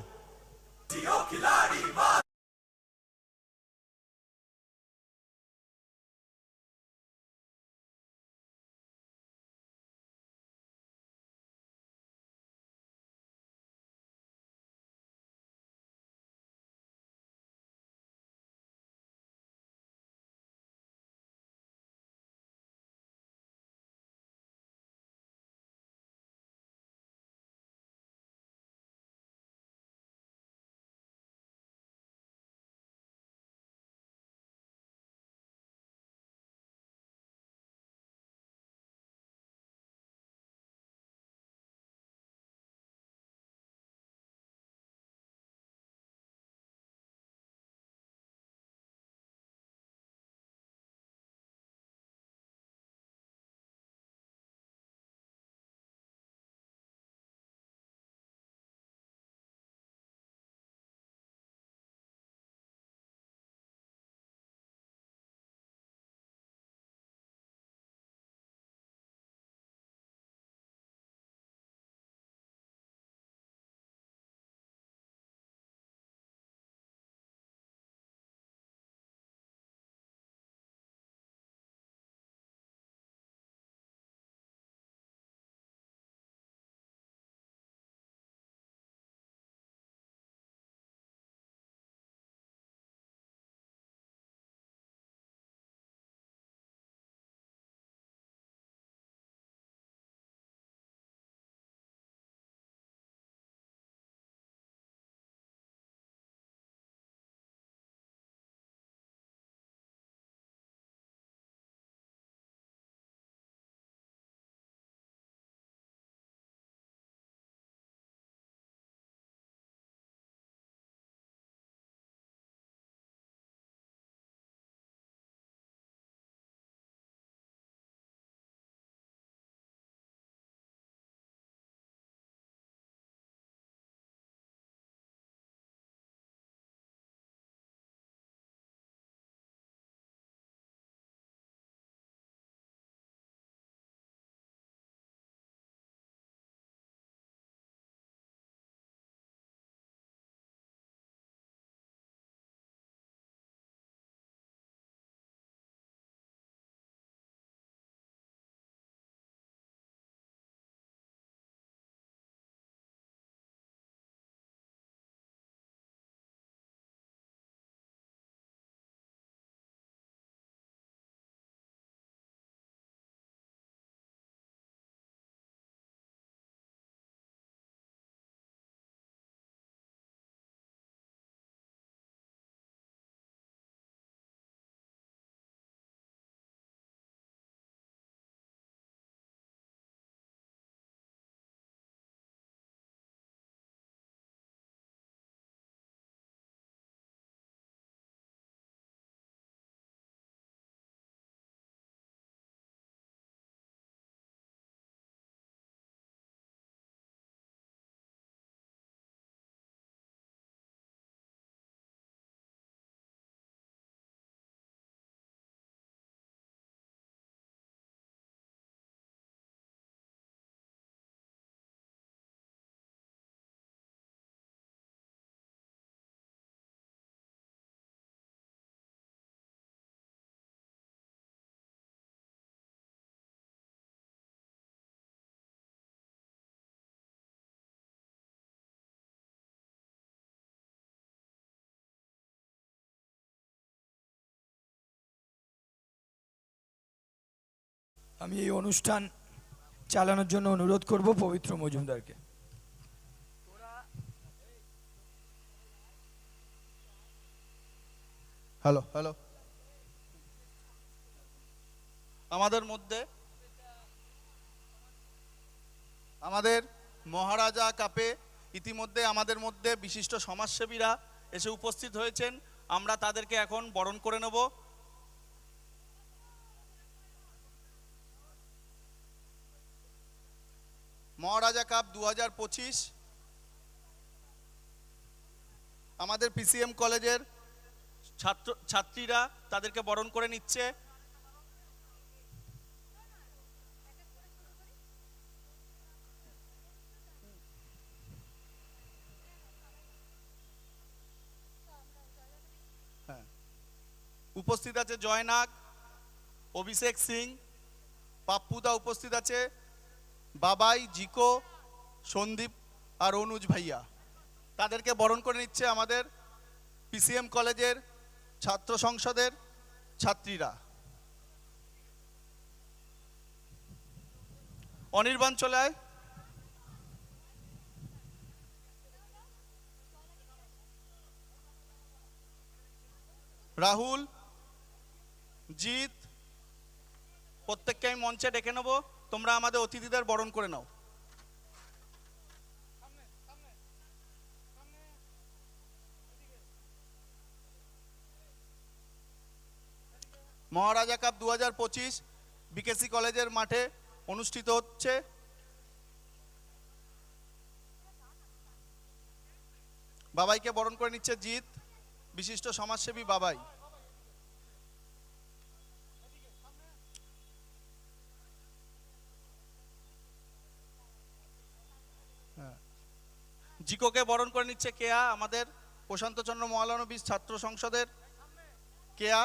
আমি এই অনুষ্ঠান চালানোর জন্য অনুরোধ করব পবিত্র মজুমদারকে। হ্যালো হ্যালো আমাদের মধ্যে আমাদের মহারাজা কাপে ইতিমধ্যে আমাদের মধ্যে বিশিষ্ট সমাজসেবীরা এসে উপস্থিত হয়েছেন। আমরা তাদেরকে এখন বরণ করে নেব। মহারাজা কাপ 2025 আমাদের পিসিএম কলেজের ছাত্রীরা তাদেরকে বরণ করে নিচ্ছে। উপস্থিত আছে জয়নাগ, অভিষেক সিং, পাপ্পুদা উপস্থিত আছে, বাবাই, জিকো, সন্দীপ আর অনুজ ভাইয়া। তাদেরকে বরণ করে নিচ্ছে আমাদের পিসিএম কলেজের ছাত্র সংসদের ছাত্রীরা। অনির্বাণ চলে আয়। রাহুল, জিৎ, প্রত্যেককে আমি মঞ্চে ডেকে নেব, তোমরা আমাদের অতিথিদের বরণ করে নাও। মহারাজা কাপ 2025 বিকেসি কলেজের মাঠে অনুষ্ঠিত হচ্ছে। বাবাইকে বরণ করে নিচ্ছে জিৎ, বিশিষ্ট সমাজসেবী বাবাই। জিকোকে বরণ করে নিচ্ছে কেয়া, আমাদের প্রশান্তচন্দ্র মহালানবিশ ছাত্র সংসদের কেয়া।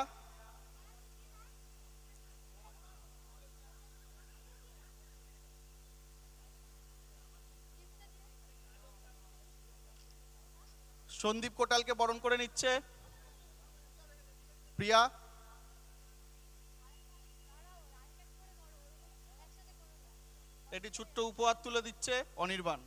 সন্দীপ কোটালকে বরণ করে নিচ্ছে প্রিয়া। এটি ছোট্ট উপহার তুলে দিচ্ছে অনির্বাণ।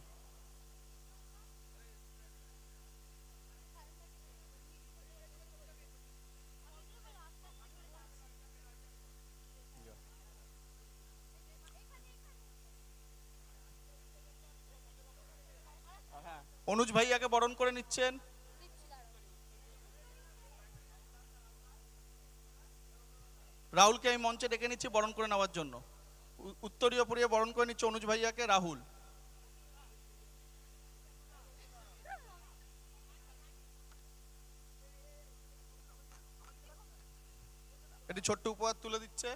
অনুজ ভাইয়াকে বরণ করে নিচ্ছেন রাহুলকে আমি মঞ্চে ডেকে নিচ্ছি বরণ করে নেওয়ার জন্য। উত্তরীয় পরিয়ে বরণ করে নিচ্ছে অনুজ ভাইয়াকে রাহুল। এটি ছোট্ট উপহার তুলে দিচ্ছে।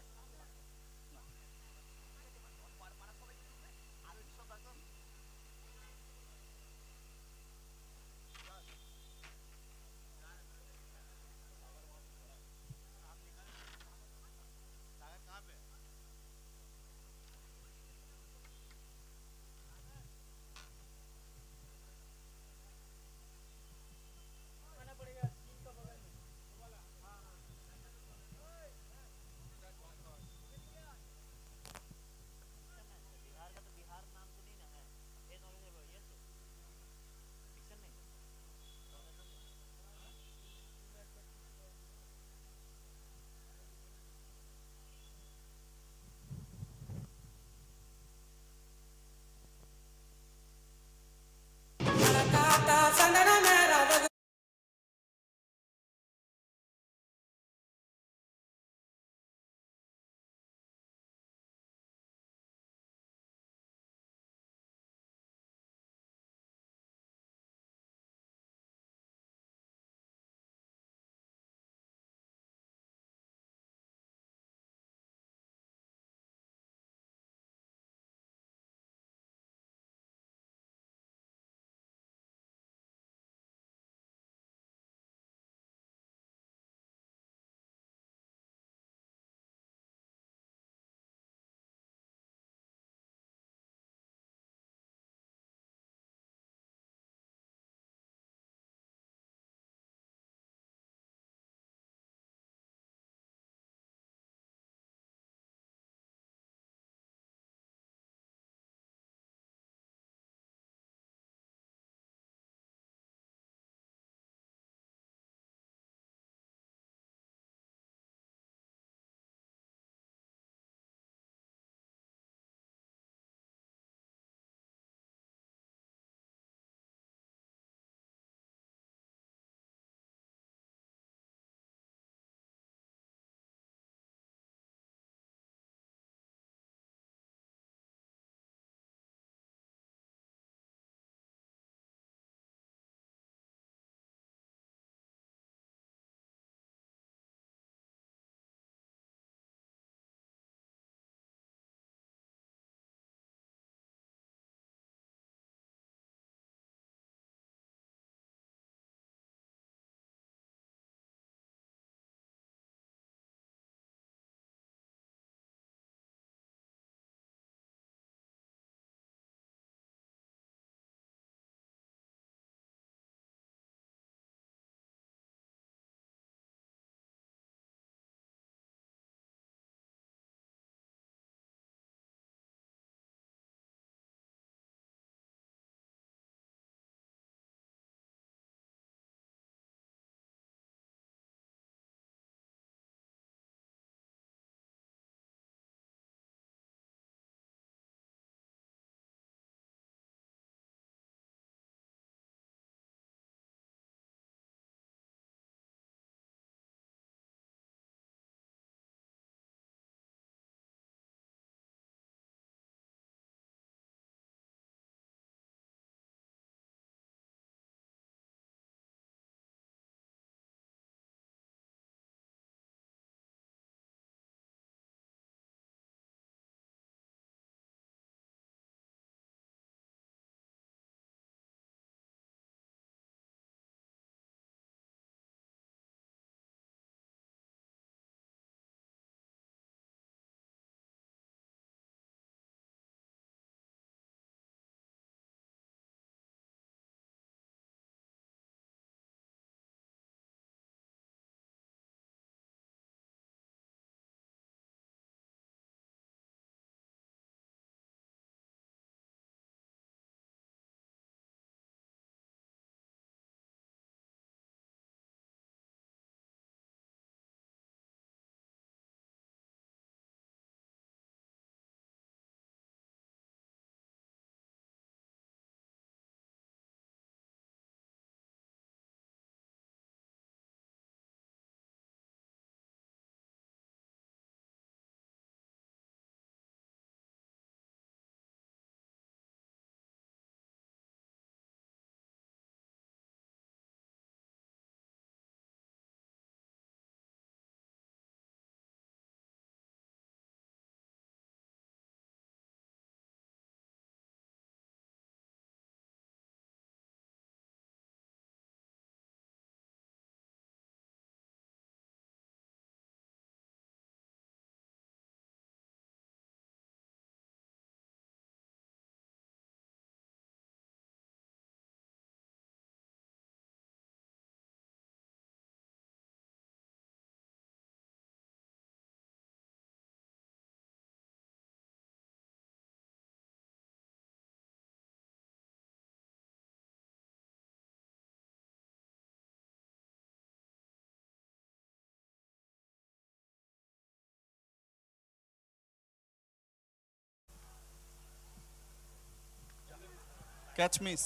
Catch miss.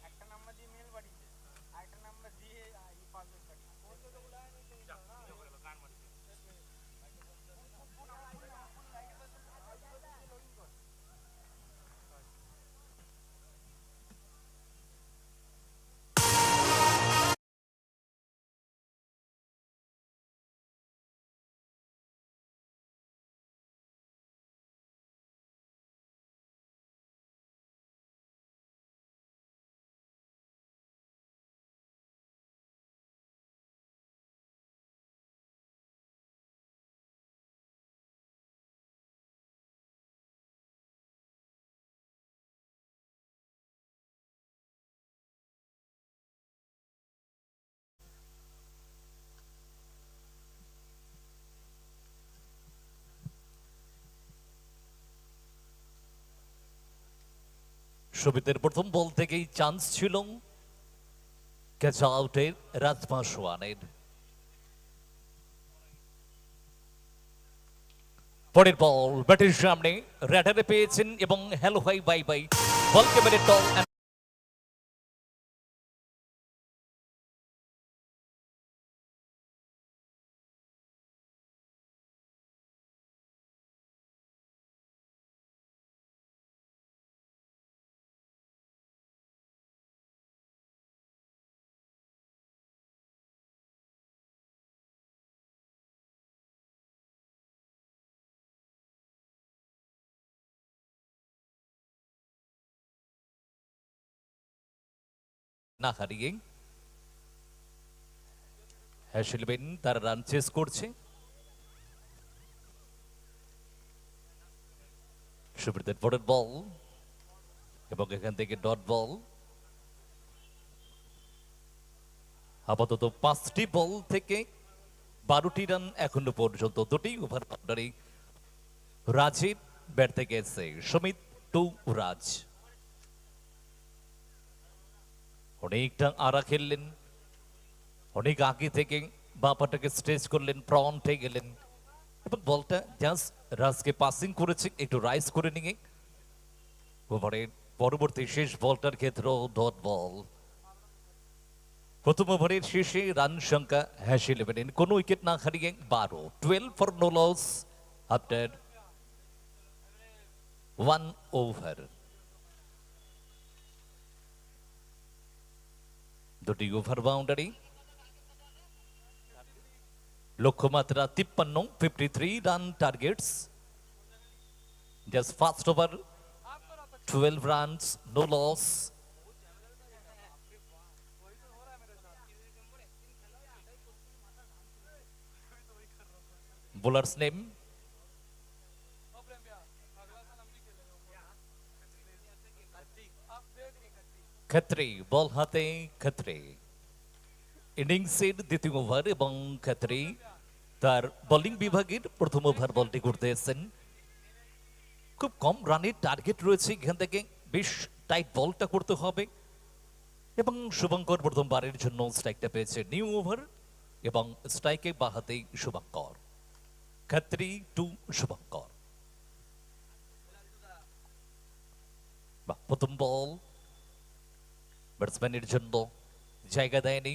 একটা নাম্বার দিয়ে মেল পাঠিয়েছে আরেকটা নাম্বার দিয়ে পাসওয়ার্ড পাঠিয়েছে সুবিধের প্রথম বল থেকেই চান্স ছিল ক্যাচ আউটের রাজমা সোয়ানের। পরের বল ব্যাটের সামনে র্যাডারে পেয়েছেন এবং হ্যালো হাই বাই বাই বলকে মেরে টল না হারিয়ে হ্যাশেলবেন তার রান চেস করছে। সুবিধের পরের বল এবং এখান থেকে ডট বল। আপাতত 5টি বল থেকে 12টি রান এখনো পর্যন্ত, 2টি ওভার বাউন্ডারি। রাজের ব্যাট থেকে এসে সমিত টু রাজ অনেকটা আড়া খেললেন, অনেক আগে থেকে বাপাটাকে স্ট্রেচ করলেন, ফ্রন্টে গেলেন এবং বলটা জাস্ট রাজকে পাসিং করেছে একটু রাইজ করে নিয়ে। ওভারের পরবর্তী শেষ বলটার ক্ষেত্রেও ডট বল। প্রথম ওভারের শেষে রান সংখ্যা হ্যাশেলবেন কোন উইকেট না হারিয়ে 12 for no loss after 1 over. দুটি ওভার বাউন্ডারি, লক্ষ্যমাত্রা 53, 53 run targets. Just first over 12 runs, no loss. Bowlers name Khatri, ball হাতে খত্রি। ইনিংসের দ্বিতীয় ওভার এবং খত্রি তার বোলিং বিভাগের প্রথম ওভার বলটি করতে এসেছেন। খুব কম রানের টার্গেট রয়েছে এখান থেকে, বেশ টাইট বলটা করতে হবে এবং শুভঙ্কর প্রথমবারের জন্য স্ট্রাইকটা পেয়েছে নিউ ওভার এবং স্ট্রাইকে বাহাতে শুভঙ্কর। খত্রি টু শুভঙ্কর। প্রথম বল ব্যাটসম্যানের জন্য জায়গা দেয়নি,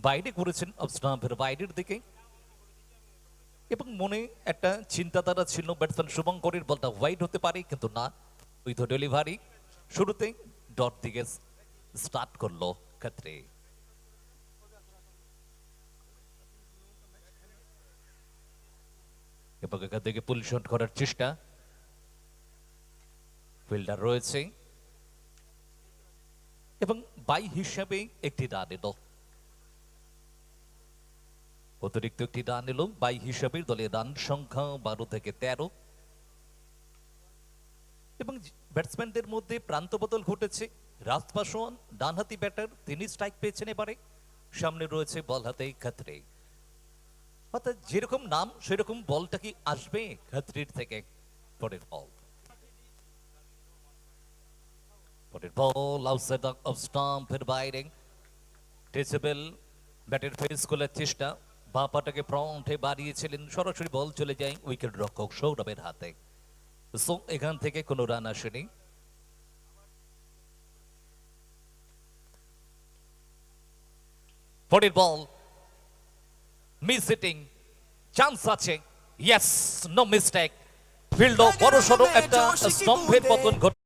বাইরে করেছেন অফস্টাম্পের বাইরের দিকে এবং মনে একটা চিন্তাধারা ছিল ব্যাটসম্যান শুভঙ্করের বলটা ওয়াইড হতে পারে, কিন্তু না, উইথ ডেলিভারি শুরুতে ডট দিকে স্টার্ট করলো ক্ষেত্রে। এবং এখান থেকে পুল শট করার চেষ্টা, ফিল্ডার রয়েছে এবং বাই হিসাবে একটি রান এলো, অতিরিক্ত একটি রান এলো বাই হিসাবে। দলের রান সংখ্যা 12 থেকে 13। এবং ব্যাটসম্যানদের মধ্যে প্রান্ত বদল ঘটেছে। রাজ পাসওয়ান ডানহাতি ব্যাটার, তিনি স্ট্রাইক পেয়েছেন এবারে। সামনে রয়েছে বল হাতে খাত্রি। অর্থাৎ যেরকম নাম সেরকম বলটা কি আসবে খাত্রির থেকে। পরের বল, পরের বল আউটসাইড অফ স্টাম্পের বাইরে। টেচেবল ব্যাটের ফেস খোলার চেষ্টা, বাঁ পাটাকে ফ্রন্টে বাড়িয়েছিলেন, সরাসরি বল চলে যায় উইকেট রক্ষক সৌরভের হাতে। সো এখান থেকে কোনো রান আসেনি। পরের বল মিস হিটিং, চান্স আছে, ইয়েস, নো মিস্টেক। ফিল্ড বড় সড়ো একটা স্তম্ভের পতন ঘটে।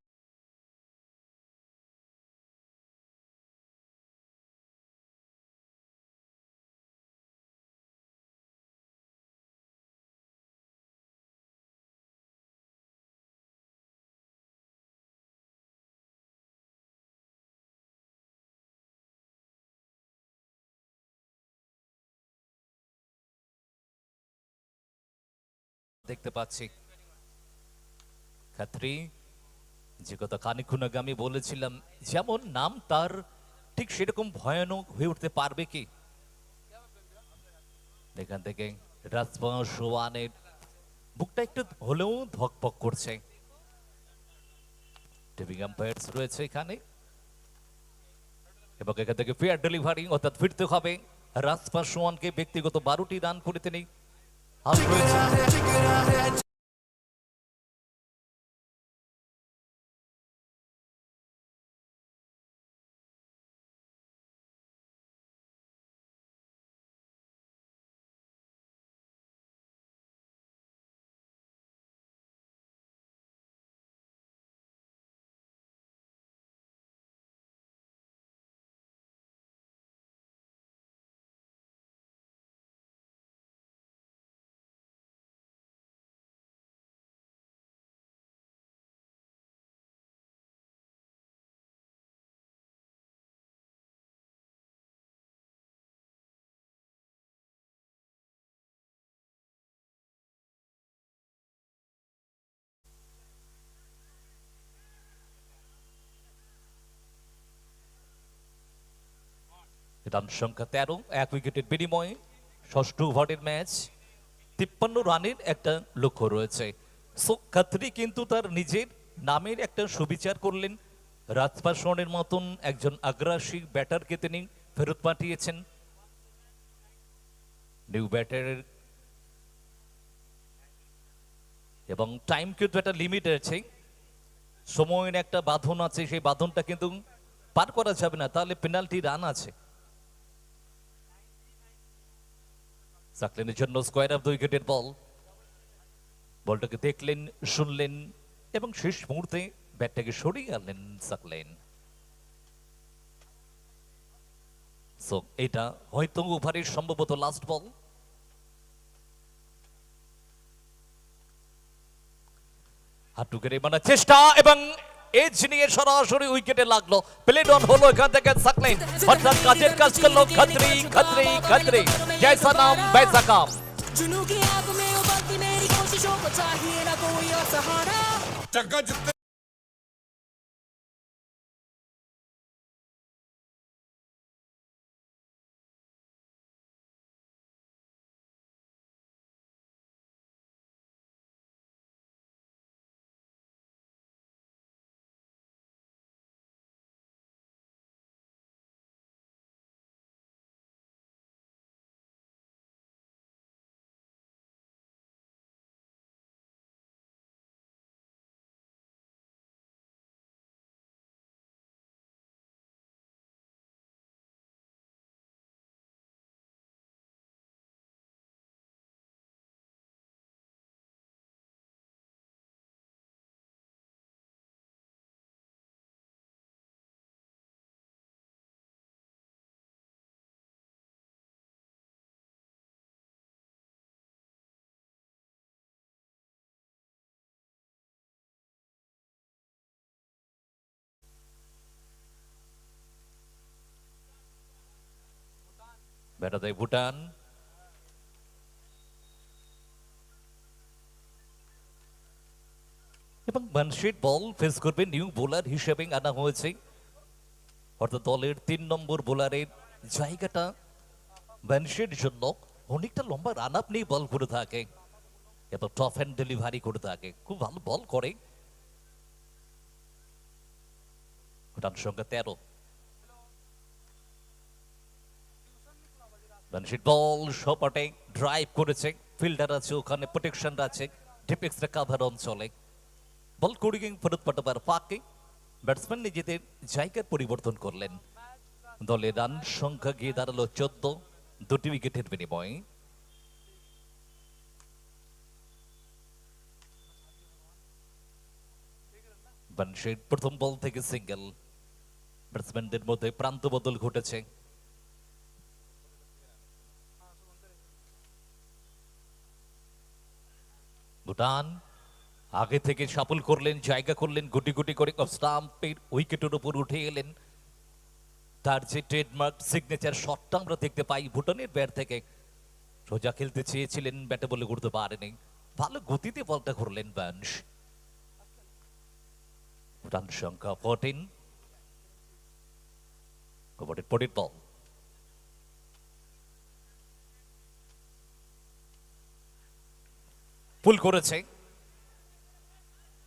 দেখতে পাচ্ছি খাত্রি, যে কথা খানিকক্ষণ আগে আমি বলেছিলাম, যেমন নাম তার ঠিক সেরকম ভয়ানক হয়ে উঠতে পারবে কি। এখান থেকে রাজপাসওয়ানের বুকটা একটু হলেও ধকপক করছে। টিভিং আম্পায়ার্স রয়েছে এখানে এবং এখান থেকে ফেয়ার ডেলিভারি, অর্থাৎ ফিরতে হবে রাজপাসওয়ানকে। ব্যক্তিগত 12টি রান করে তিনি আউট হয়েছেন। রান সংখ্যা 13, 1 উইকেটের বিনিময়ে ষষ্ঠ ওভারের ম্যাচ। 53 রানের একটা লক্ষ্য রয়েছে। সো খাত্রি কিন্তু তার নিজের নামের একটা সুবিচার করলেন। রাজপাসওয়ানের মতন একজন আগ্রাসী ব্যাটারকে তিনি ফেরত পাঠিয়েছেন। নিউ ব্যাটারের এবং টাইম কিন্তু একটা লিমিট আছে, সময়ের একটা বাঁধন আছে, সেই বাঁধনটা কিন্তু পার করা যাবে না, তাহলে পেনাল্টি রান আছে। সাকলেনের জন্য স্কোয়ার অফ দ্য উইকেটের বল। বলটাকে দেখলেন, শুনলেন এবং শেষ মুহূর্তে ব্যাটটাকে সরিয়ে আনলেন সাকলেন। সো এটা হয়তো ওভারের সম্ভবত লাস্ট বল। হাঁটু কেড়ে মারার চেষ্টা এবং এজ নিয়ে সরাসরি উইকেটে লাগলো। প্লেড অন হলো এখান থেকে সাকলেন, অর্থাৎ কাজের কাজ করলো খাত্রি। খাত্রি খাত্রি জैसा नाम वैसा काम। जुनू की आग में उबलती मेरी कोशिशों को चाहिए ना कोई और सहारा। ব্যাটা দেয় ভুটান। এবং মানসিক বল ফেস করবে নিউ বোলার হিসেবে আনা হয়েছে, অর্থাৎ দলের 3 নম্বর বোলারের জায়গাটা বানশের জন্য অনেকটা লম্বা রান আপ নিয়ে বল করে থাকে এবং টপ হ্যান্ড ডেলিভারি করে থাকে, খুব ভালো বল করে। রান সংখ্যা 13। বানশির বল সপাটে ড্রাইভ করেছে, ফিল্ডার আছে ওখানে, প্রোটেকশন আছে ডিপেক্সটা কাভার অঞ্চলে, বল করিং ফেরত পাঠাবার ফাঁকে ব্যাটসম্যান নিজেদের জায়গার পরিবর্তন করলেন। দলের রান সংখ্যা গিয়ে দাঁড়ালো 14, 2টি উইকেটের বিনিময়ে। বানশির প্রথম বল থেকে সিঙ্গেল, ব্যাটসম্যানদের মধ্যে প্রান্ত বদল ঘটেছে। ভুটান আগে থেকে সাফল করলেন, জায়গা করলেন, গুটি গুটি করে স্টাম্পের উইকেটের উপর উঠে এলেন। তার যে ট্রেডমার্ক সিগনেচার শটটা আমরা দেখতে পাই ভুটানের ব্যাট থেকে, সোজা খেলতে চেয়েছিলেন, ব্যাটে বলে করতে পারেনি, ভালো গতিতে বলটা করলেন বানশ। রান সংখ্যা 14। ওভারের পরের বল পুল করেছে,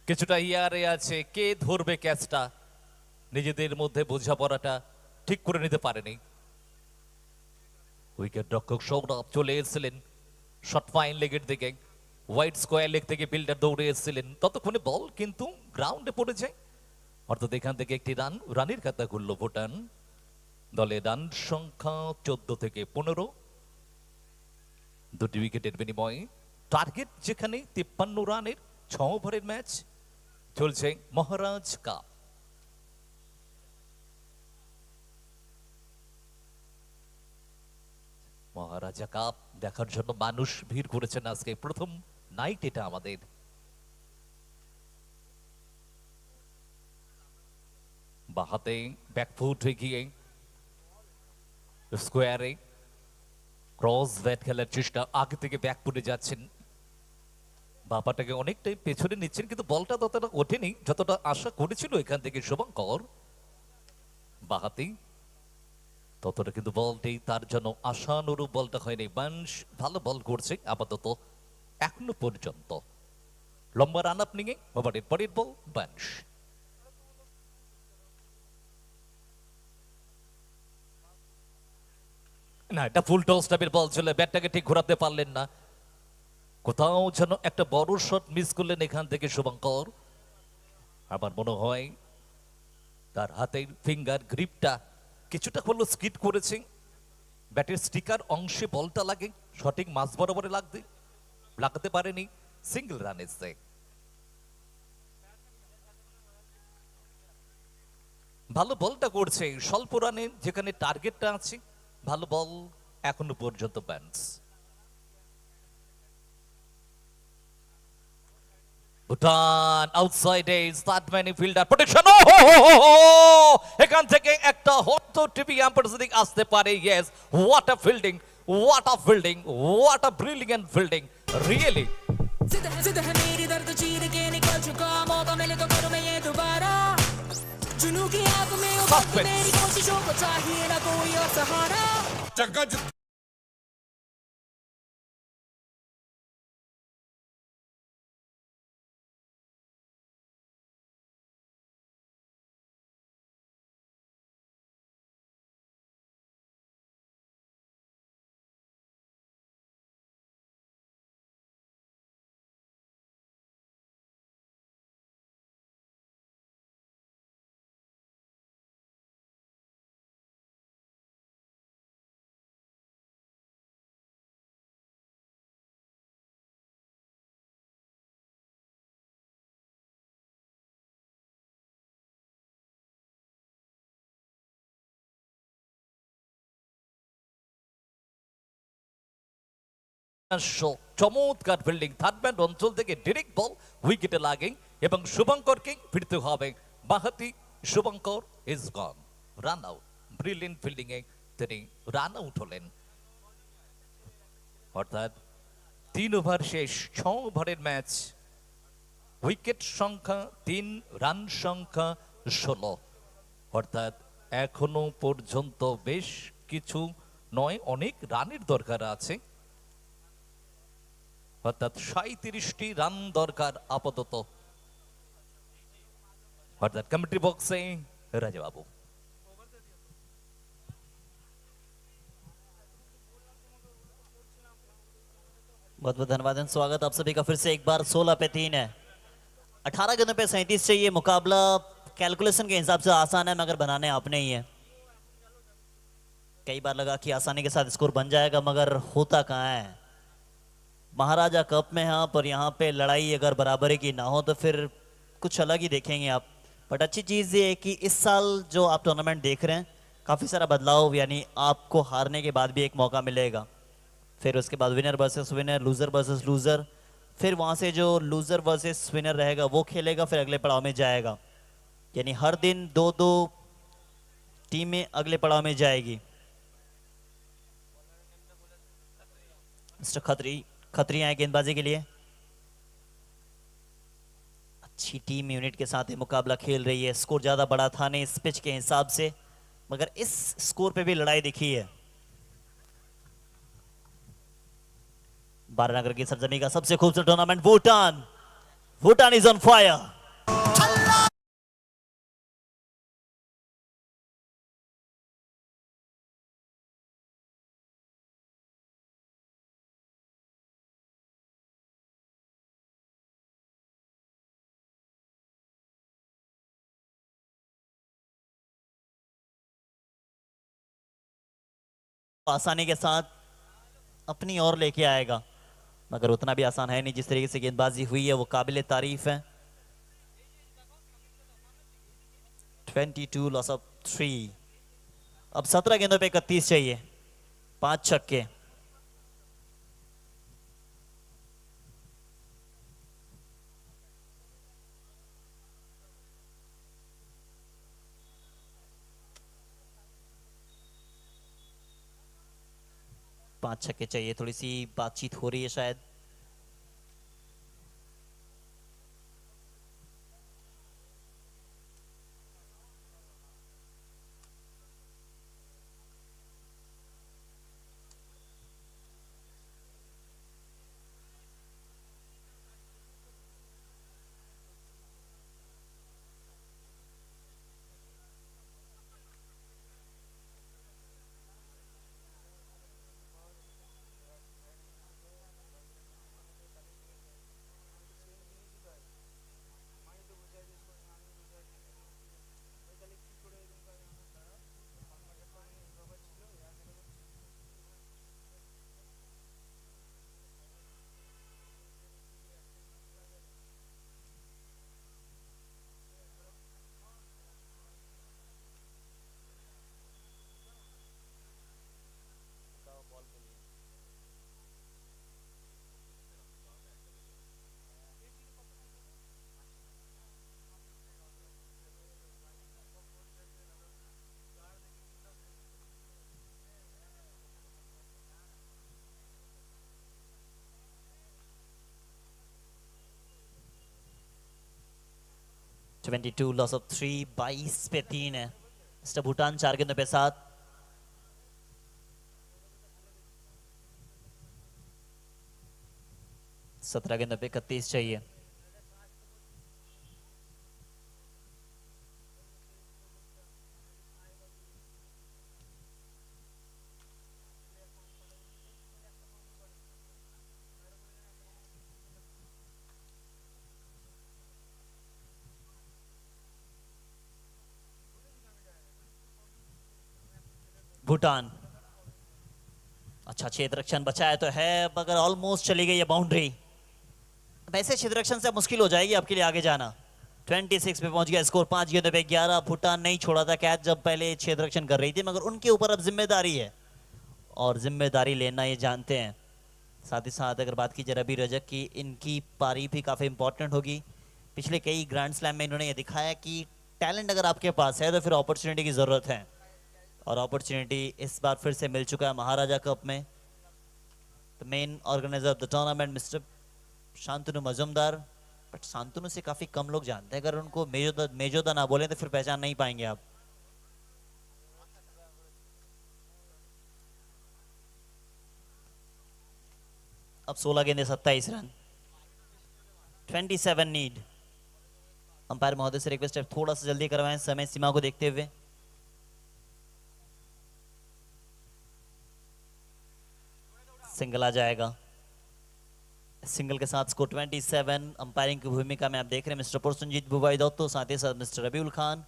কিছুটা ইয়ারে আছে, কে ধরবে ক্যাচটা, নিজেদের মধ্যে বোঝাপড়াটা ঠিক করে নিতে পারেনি। উইকেট রক্ষক সৌরভ চলে এসেছিলেন শর্ট ফাইন লেগের দিকে, হোয়াইট স্কোয়ার লেগ থেকে ফিল্ডার দৌড়ে এসেছিলেন, ততক্ষণে বল কিন্তু গ্রাউন্ডে পড়ে যায়, অর্থাৎ এখান থেকে একটি রানের খাতা ঘুরল ভুটান। দলে রান সংখ্যা 14 থেকে 15, 2টি উইকেটের বিনিময়ে। টার্গেট যেখানে 53 রানের 6 ওভারের ম্যাচ চলছে মহারাজ কাপ। মহারাজা কাপ দেখার জন্য মানুষ ভিড় করেছেন, আজকে প্রথম নাইট এটা আমাদের। বাহাতে ব্যাকফুট হয়ে গিয়ে স্কোয়ারে ক্রস ব্যাট খেলার চেষ্টা, আগে থেকে ব্যাকফুটে যাচ্ছেন, বাবাটাকে অনেকটাই পেছনে নিচ্ছেন, কিন্তু বলটা ততটা ওঠেনি যতটা আশা করেছিল এখান থেকে শুভঙ্কর। বাহাতি ততটা কিন্তু বলটি তার জন্য আশানুরূপ বলটা হয়নি। বানশ ভালো বল করছে আপাতত এখনো পর্যন্ত, লম্বা রান আপ নিয়ে ওভারের পরের বল বানশ। না, এটা ফুল টস টাইপের বল ছিল, ব্যাটটাকে ঠিক ঘোরাতে পারলেন না, কোথাও যেন একটা বড় শট মিস করলেন এখান থেকে শুভঙ্কর। আমার মনে হয় তার হাতের ফিঙ্গার গ্রিপটা কিছুটা হলো স্কিড করেছে, ব্যাটের স্টিকার অংশে বলটা লাগে, সঠিক মাঝ বরাবরে লাগাতে পারেনি, সিঙ্গেল রান এসছে। ভালো বলটা করছে স্বল্প রানে, যেখানে টার্গেটটা আছে, ভালো বল এখনো পর্যন্ত ব্যান্স। ভুটান আউটসাইডে that many fielder protection, এখান থেকে একটা হত টিভি আম্পায়ার আসতে পারে। Yes, what a fielding, what a fielding, what a brilliant fielding, really. जिद है मेरी दर्द चीर के निकल चुका, मौका मिले तो करूं मैं ये दोबारा, जुनून की आग में उबलती मेरी कोशिशों को चाहिए ना कोई और सहारा। চমৎকার ফিল্ডিং, থার্ড ব্যান্ড অঞ্চল থেকে ডিরেক্ট বল উইকেটে লাগে এবং শুভঙ্করকে ফিরতে হবে। বাহাতি Shubhankar is gone, run out, brilliant fielding এ তিনি রান আউট হলেন। অর্থাৎ 3 ওভার শেষ, 6 ওভারের ম্যাচ, উইকেট সংখ্যা 3, রান সংখ্যা 16। অর্থাৎ এখনো পর্যন্ত বেশ কিছু নয়, অনেক রানের দরকার আছে। অর্থাৎ 37টি রান দরকার আপাতত। অর্থাৎ কমিটি বক্সে রাজাবাবু। बहुत बहुत धन्यवाद एंड स्वागत आप सभी का फिर से एक बार 16 पे 3 है। 18 गेंदों पे 37 चाहिए। मुकाबला कैलकुलेशन के हिसाब से आसान है मगर बनाने आपने ही है। कई बार लगा कि आसानी के साथ स्कोर बन जाएगा मगर होता कहाँ है। महाराजा कप में हाँ, पर यहाँ पे लड़ाई अगर बराबरी की ना हो तो फिर कुछ अलग ही देखेंगे आप। बट अच्छी चीज़ ये है कि इस साल जो आप टूर्नामेंट देख रहे हैं काफ़ी सारा बदलाव, यानी आपको हारने के बाद भी एक मौका मिलेगा। फिर उसके बाद winner versus winner, loser versus loser, फिर वहाँ से जो लूजर वर्सेस विनर रहेगा वो खेलेगा, फिर अगले पड़ाव में जाएगा। यानी हर दिन 2-2 टीमें अगले पड़ाव में जाएगी। मिस्टर खत्री आए गेंदबाजी के लिए। अच्छी टीम यूनिट के साथ ये मुकाबला खेल रही है। स्कोर ज्यादा बड़ा था नहीं इस पिच के हिसाब से, मगर इस स्कोर पे भी लड़ाई दिखी है। बारानगर की सरजमी का सबसे खूबसूरत tournament Bhutan is on fire. आसानी के साथ अपनी ओर लेके आएगा, मगर उतना भी आसान है नहीं। जिस तरीके से गेंदबाजी हुई है वो काबिले तारीफ है। 22 लॉस ऑफ 3। अब 17 गेंदों पे 31 चाहिए। 5 छक्के। पांच छक्के चाहिए। थोड़ी सी बातचीत हो रही है शायद। To loss of 3। 22 पे 3 है। मिस्टर भूटान 4 गेंदों पे 7। सत्रह गेंदों पे 31 चाहिए। भूटान अच्छा क्षेत्र रक्षण बचाया तो है मगर ऑलमोस्ट चली गई है बाउंड्री। वैसे क्षेत्र रक्षण से मुश्किल हो जाएगी आपके लिए आगे जाना। 26 पे पहुंच गया स्कोर। 5 गेंदों पे 11। भूटान नहीं छोड़ा था कैच जब पहले क्षेत्र रक्षण कर रही थी, मगर उनके ऊपर अब जिम्मेदारी है और जिम्मेदारी लेना ये जानते हैं। साथ ही साथ अगर बात की जाए रवि रजक की, इनकी पारी भी काफ़ी इंपॉर्टेंट होगी। पिछले कई ग्रैंड स्लैम में इन्होंने ये दिखाया कि टैलेंट अगर आपके पास है तो फिर अपॉर्चुनिटी की ज़रूरत है, और अपॉर्चुनिटी इस बार फिर से मिल चुका है महाराजा कप में। The main organiser of the tournament mister Shantanu Majumdar but Shantanu से काफी कम लोग जानते हैं, अगर उनको मेजोदा ना बोले तो फिर पहचान नहीं पाएंगे आप। अब 16 गेंदे 27 रन, 27 नीड। अंपायर महोदय से रिक्वेस्ट है थोड़ा सा जल्दी करवाएं समय सीमा को देखते हुए। सिंगल आ जाएगा, सिंगल के साथ स्कोर 27। अंपायरिंग की भूमिका में आप देख रहे हैं मिस्टर प्रसन्नजीत बुवाई दत्तो, साथ ही साथ mister Rabiul Khan.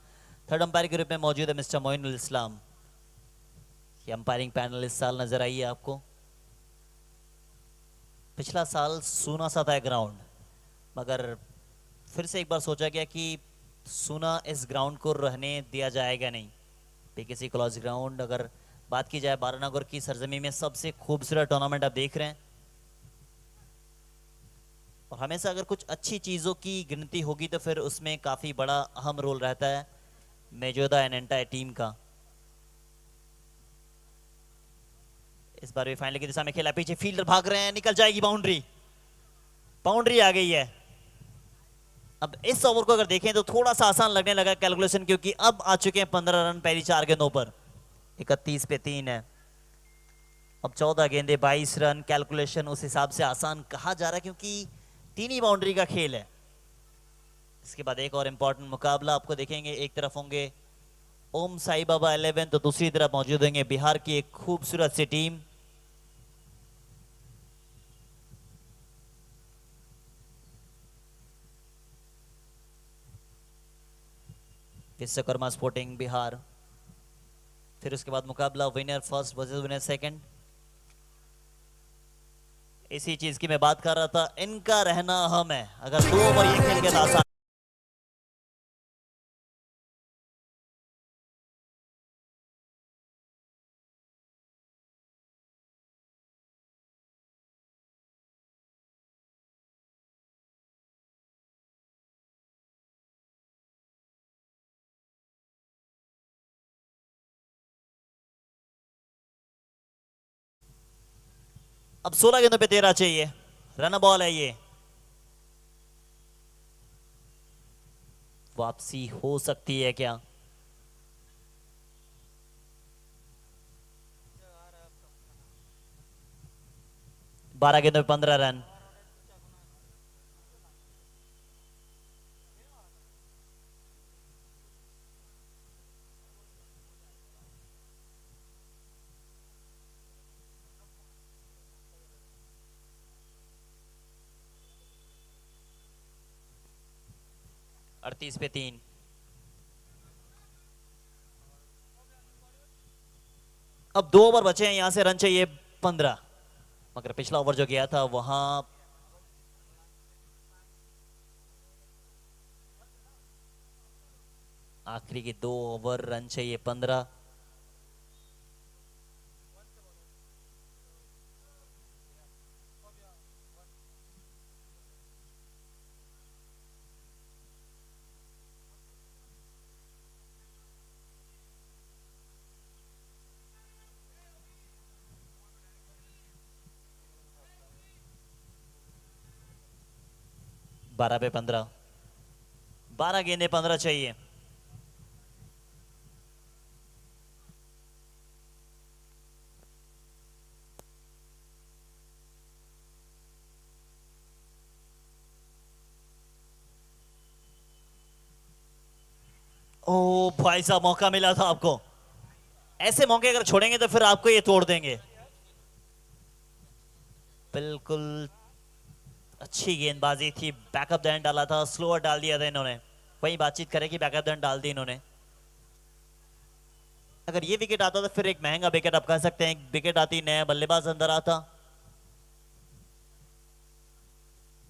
Third umpire के रूप में मौजूद है मिस्टर मोइनुल इस्लाम। ये अंपायरिंग पैनल इस साल नजर आई है आपको। पिछला साल सूना सा था ग्राउंड, मगर फिर से एक बार सोचा गया कि सूना इस ग्राउंड को रहने दिया जाएगा नहीं। पीकेसी कॉलेज ग्राउंड, अगर बात की जाए बारानगर की सरजमी में सबसे खूबसूरत टूर्नामेंट आप देख रहे हैं, और हमेशा अगर कुछ अच्छी चीज़ों की गिनती होगी तो फिर उसमें काफ़ी बड़ा अहम रोल रहता है मेजोदा एंड एंटायर टीम का। इस बार भी फाइनल की दिशा में खेला, पीछे फील्डर भाग रहे हैं, निकल जाएगी बाउंड्री, बाउंड्री आ गई है। अब इस ओवर को अगर देखें तो थोड़ा सा आसान लगने लगा कैलकुलेशन, क्योंकि अब आ चुके हैं 15 रन पहली 4 गेंदों पर, 31 पे 3 है। अब 14 गेंदे 22 रन, कैलकुलेशन उस हिसाब से आसान कहा जा रहा है क्योंकि 3 ही बाउंड्री का खेल है। इसके बाद एक और इंपॉर्टेंट मुकाबला आपको देखेंगे, एक तरफ होंगे ओम साई बाबा 11 तो दूसरी तरफ मौजूद होंगे बिहार की एक खूबसूरत सी टीम। विश्वकर्मा स्पोर्टिंग बिहार। फिर उसके बाद मुकाबला winner first versus winner second. इसी चीज की मैं बात कर रहा था, इनका रहना अहम है। अगर 2 ओवर ये खेल के आसान अब 16 गेंदों पे 13 चाहिए, रन बॉल है ये, वापसी हो सकती है क्या? बारह गेंदों पे 15 रन। अड़तीस पे 3। अब 2 ओवर बचे हैं, यहां से रन चाहिए 15, मगर पिछला ओवर जो गया था वहां आखिरी के 2 ओवर रन चाहिए 15। बारह पे 15, 12 गेंदे 15 चाहिए। ओ भाई साहब, मौका मिला था आपको। ऐसे मौके अगर छोड़ेंगे तो फिर आपको ये तोड़ देंगे। बिल्कुल अच्छी गेंदबाजी थी, बैकअप दैन डाला था, स्लोअर डाल दिया था इन्होंने। वही बातचीत करें कि बैकअप दैन डाल दी इन्होंने। अगर ये विकेट आता तो फिर एक महंगा विकेट आप कह सकते हैं, विकेट आती, नया बल्लेबाज अंदर आता।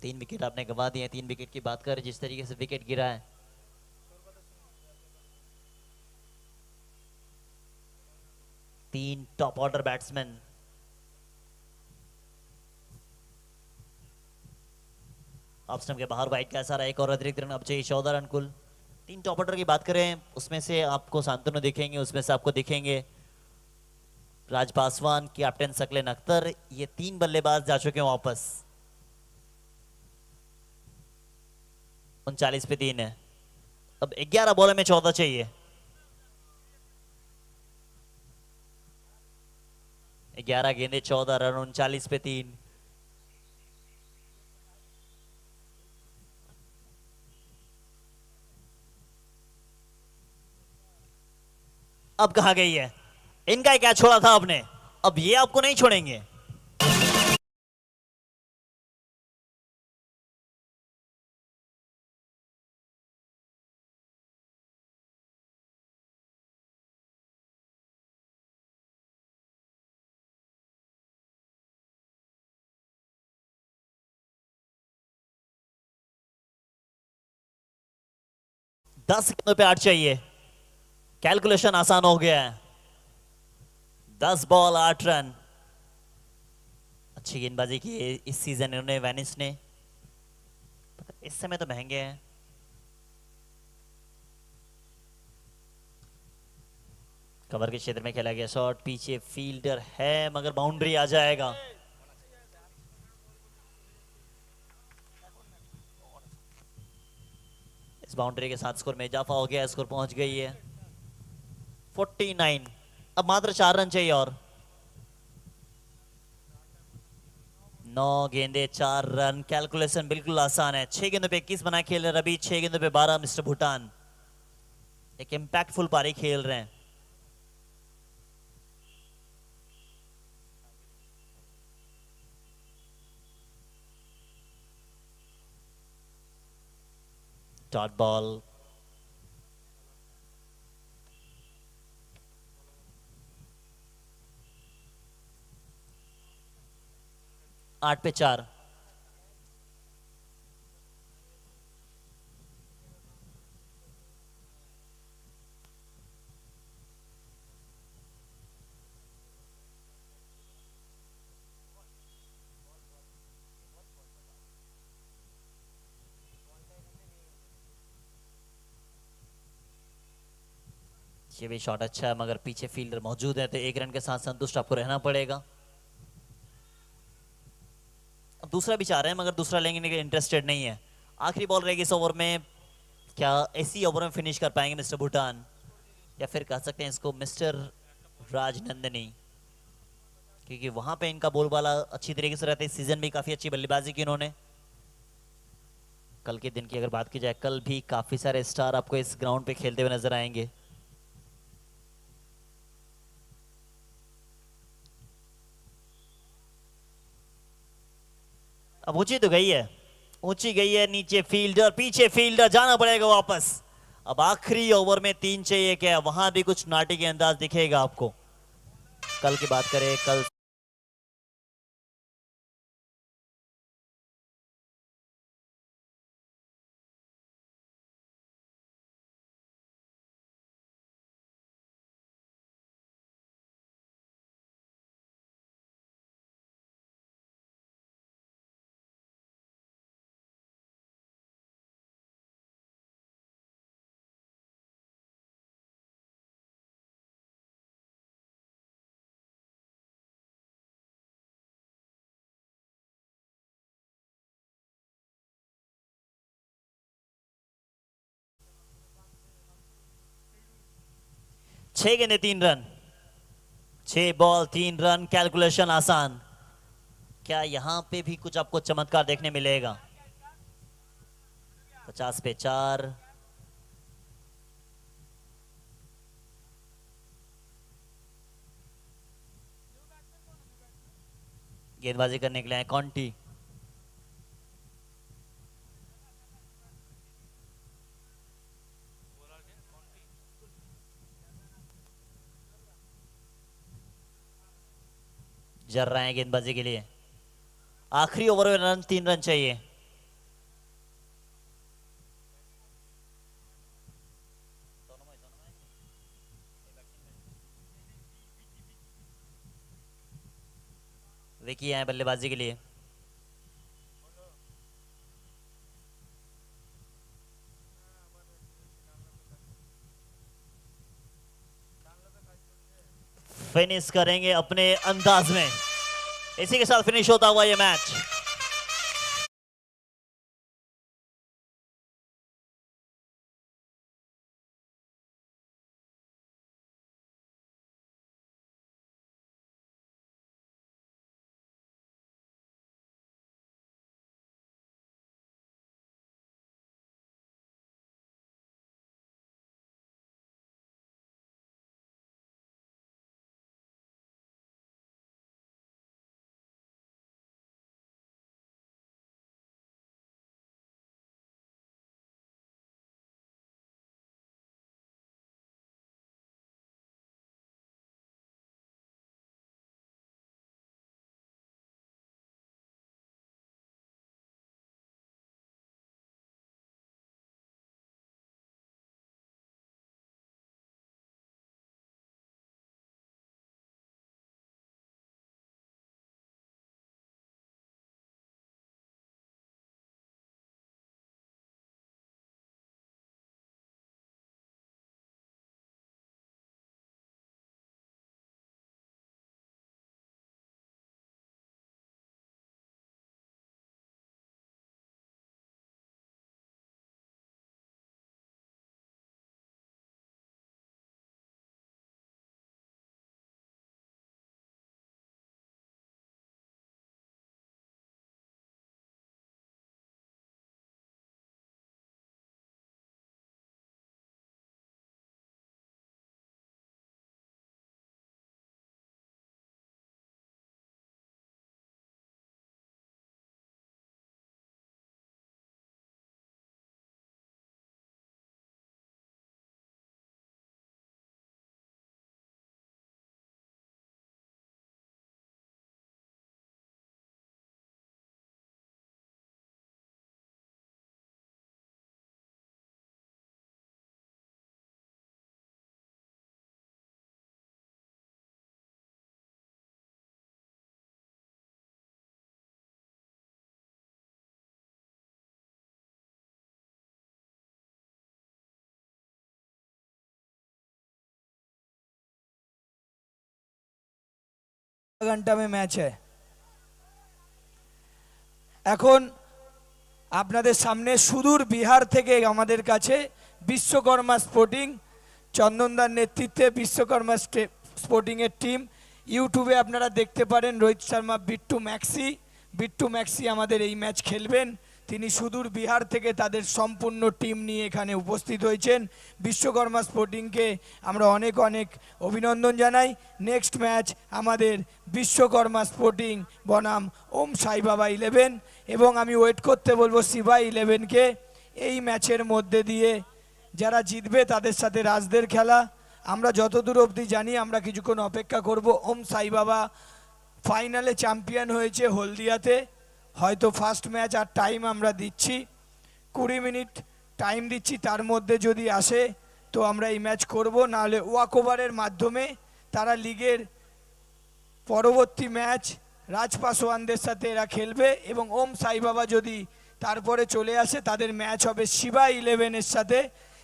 3 विकेट आपने गंवा दिए। 3 विकेट की बात करें, जिस तरीके से विकेट गिरा है, तीन top order batsman. Off stump के बाहर वाइड का सारा एक और अतिरिक्त रन, अब चाहिए 14 रन कुल। 3 टॉप ऑर्डर की बात करें, उसमें से आपको शांतनु दिखेंगे, उसमें से आपको दिखेंगे राज पासवान, कैप्टन सकलेन अख्तर। ये 3 बल्लेबाज जा चुके हैं वापस। 39 पे 3 है। अब 11 बॉल में 14 चाहिए। 11 गेंदे 14 रन, 39 पे 3। अब कहां गई है? इनका क्या छोड़ा था आपने, अब ये आपको नहीं छोड़ेंगे। दस गेंदों पे 8 चाहिए। कैलकुलेशन आसान हो गया है। 10 बॉल 8 रन। अच्छी गेंदबाजी की है इस सीजन इन्होंने, वेनिस ने। इस समय तो महंगे हैं। कवर के क्षेत्र में खेला गया शॉट, पीछे फील्डर है मगर बाउंड्री आ जाएगा। इस बाउंड्री के साथ स्कोर में इजाफा हो गया, स्कोर पहुंच गई है 49। अब मात्र 4 रन चाहिए और 9 गेंदे 4 रन। कैलकुलेशन बिल्कुल आसान है। 6 गेंदों पे 21 बनाए खेल रहे रवि, 6 गेंदों पे 12 मिस्टर भूटान। एक इंपैक्टफुल पारी खेल रहे हैं। Dot ball. आठ पे 4। ये भी शॉट अच्छा है मगर पीछे फील्डर मौजूद है तो 1 रन के साथ संतुष्ट आपको रहना पड़ेगा। अब दूसरा भी चाह रहे हैं मगर दूसरा लेने के लिए इंटरेस्टेड नहीं है। आखिरी बॉल रहेगी इस ओवर में। क्या इसी ओवर में फिनिश कर पाएंगे मिस्टर भूटान, या फिर कह सकते हैं इसको मिस्टर राजनंदनी, क्योंकि वहां पे इनका बोलबाला अच्छी तरीके से रहता है। इस सीजन में काफी अच्छी बल्लेबाजी की इन्होंने। कल के दिन की अगर बात की जाए, कल भी काफी सारे स्टार आपको इस ग्राउंड पे खेलते हुए नजर आएंगे। अब ऊंची तो गई है, ऊंची गई है, नीचे फील्डर, पीछे फील्डर, जाना पड़ेगा वापस। अब आखिरी ओवर में 3 चाहिए, क्या वहां भी कुछ नाटी के अंदाज दिखेगा आपको? कल की बात करें, कल छह गेंदे 3 रन, 6 बॉल 3 रन। कैलकुलेशन आसान। क्या यहां पे भी कुछ आपको चमत्कार देखने मिलेगा? 50 पे 4। गेंदबाजी करने के लिए आए कॉन्टी। जर रहे हैं गेंदबाजी के लिए। आखिरी ओवर में रन 3 रन चाहिए। विकी आए बल्लेबाजी के लिए। फिनिश करेंगे अपने अंदाज में। इसी के साथ फिनिश होता हुआ ये मैच। घंटा में मैच है। এখন আপনাদের সামনে সুদূর বিহার থেকে আমাদের কাছে বিশ্বকর্মা স্পোর্টিং চন্দনদার নেতৃত্বে বিশ্বকর্মা স্পোর্টিং এর টিম, ইউটিউবে আপনারা দেখতে পারেন রোহিত শর্মা বিট্টু ম্যাক্সি আমাদের এই ম্যাচ খেলবেন। তিনি সুদূর বিহার থেকে তাদের সম্পূর্ণ টিম নিয়ে এখানে উপস্থিত হয়েছেন। বিশ্বকর্মা স্পোর্টিংকে আমরা অনেক অনেক অভিনন্দন জানাই। নেক্সট ম্যাচ আমাদের বিশ্বকর্মা স্পোর্টিং বনাম ওম সাই বাবা 11, এবং আমি ওয়েট করতে বলবো শিবা 11কে। এই ম্যাচের মধ্যে দিয়ে যারা জিতবে তাদের সাথে রাজদের খেলা। আমরা যতদূর অবধি জানি, আমরা কিছুক্ষণ অপেক্ষা করব। ওম সাই বাবা ফাইনালে চ্যাম্পিয়ন হয়েছে হলদিয়াতে। হয়তো ফার্স্ট ম্যাচ আর টাইম আমরা দিচ্ছি 20 মিনিট টাইম দিচ্ছি, তার মধ্যে যদি আসে তো আমরা এই ম্যাচ করব, নাহলে ওয়াকওভারের মাধ্যমে তারা লিগের পরবর্তী ম্যাচ রাজপাসওয়ানদের সাথে এরা খেলবে। এবং ওম সাই বাবা যদি তারপরে চলে আসে, তাদের ম্যাচ হবে শিবা 11-এর সাথে।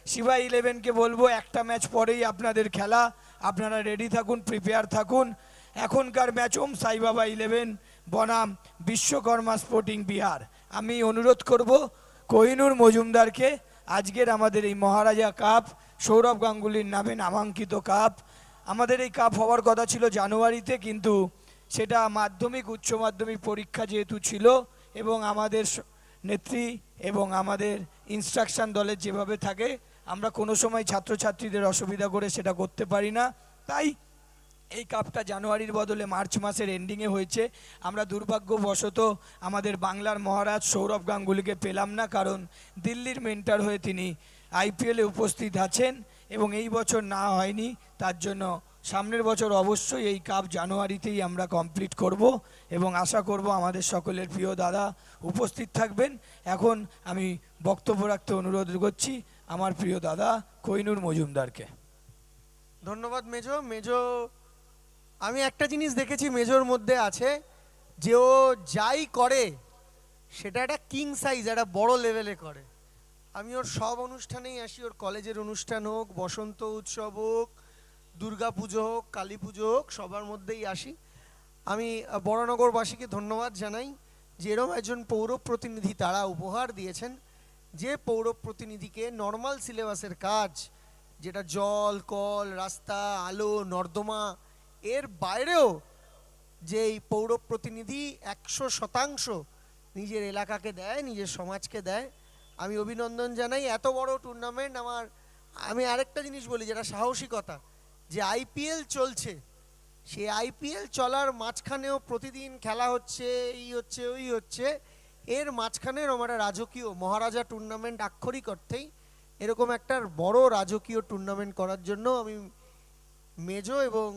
শিবা 11কে বলবো একটা ম্যাচ পরেই আপনাদের খেলা, আপনারা রেডি থাকুন, প্রিপেয়ার থাকুন। এখনকার ম্যাচ ওম সাই বাবা 11 বনাম বিশ্বকর্মা স্পোর্টিং বিহার। আমি অনুরোধ করব কোহিনুর মজুমদারকে, আজকের আমাদের এই মহারাজা কাপ সৌরভ গাঙ্গুলির নামে নামাঙ্কিত কাপ, আমাদের এই কাপ হওয়ার কথা ছিল জানুয়ারিতে, কিন্তু সেটা মাধ্যমিক উচ্চ মাধ্যমিক পরীক্ষা যেহেতু ছিল, এবং আমাদের নেত্রী এবং আমাদের ইনস্ট্রাকশন দলের যেভাবে থাকে, আমরা কোনো সময় ছাত্রছাত্রীদের অসুবিধা করে সেটা করতে পারি না। তাই এই কাপটা জানুয়ারির বদলে মার্চ মাসের এন্ডিংয়ে হয়েছে। আমরা দুর্ভাগ্যবশত আমাদের বাংলার মহারাজ সৌরভ গাঙ্গুলিকে পেলাম না, কারণ দিল্লির মেন্টার হয়ে তিনি আইপিএলে উপস্থিত আছেন এবং এই বছর না হয়নি। তার জন্য সামনের বছর অবশ্যই এই কাপ জানুয়ারিতেই আমরা কমপ্লিট করব, এবং আশা করব আমাদের সকলের প্রিয় দাদা উপস্থিত থাকবেন। এখন আমি বক্তব্য রাখতে অনুরোধ করছি আমার প্রিয় দাদা কোহিনুর মজুমদারকে। ধন্যবাদ মেজো। আমি একটা জিনিস দেখেছি মেজোর মধ্যে আছে, যে ও যাই করে সেটা একটা কিং সাইজ, একটা বড় লেভেলে করে। আমি ওর সব অনুষ্ঠানেই আসি, ওর কলেজের অনুষ্ঠান হোক, বসন্ত উৎসব হোক, দুর্গা পুজো হোক, কালী পুজো হোক, সবার মধ্যেই আসি। আমি বড়নগরবাসীকে ধন্যবাদ জানাই যে এরকম একজন পৌর প্রতিনিধি তারা উপহার দিয়েছেন, যে পৌর প্রতিনিধিকে নর্মাল সিলেবাসের কাজ, যেটা জল, কল, রাস্তা, আলো, নর্দমা, এর বাইরেও যে এই পৌর প্রতিনিধি 100% নিজের এলাকাকে দেয়, নিজের সমাজকে দেয়, আমি অভিনন্দন জানাই। এত বড় টুর্নামেন্ট আমি আরেকটা জিনিস বলি, যেটা সাহসিকতা, যে আইপিএল চলছে, সেই আইপিএল চলার মাঝখানেও প্রতিদিন খেলা হচ্ছে, এই হচ্ছে ওই হচ্ছে, এর মাঝখানে আমরা রাজকীয় মহারাজা টুর্নামেন্ট আক্ষরিক অর্থেই এরকম একটা বড় রাজকীয় টুর্নামেন্ট করার জন্য আমি মেজো এবং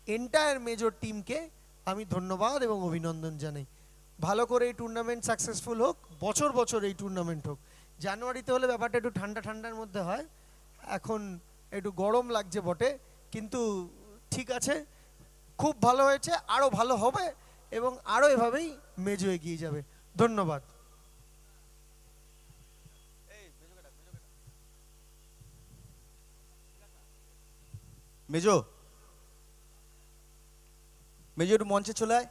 এন্টায়ার মেজর টিমকে আমি ধন্যবাদ এবং অভিনন্দন জানাই। ভালো করে এই টুর্নামেন্ট সাকসেসফুল হোক, বছর বছর এই টুর্নামেন্ট হোক। জানুয়ারিতে হলে ব্যাপারটা একটু ঠান্ডার মধ্যে হয়, এখন একটু গরম লাগছে বটে, কিন্তু ঠিক আছে, খুব ভালো হয়েছে, আরও ভালো হবে এবং আরও এভাবেই মেজো এগিয়ে যাবে। ধন্যবাদ। মেজো একটু মঞ্চে চলে আয়।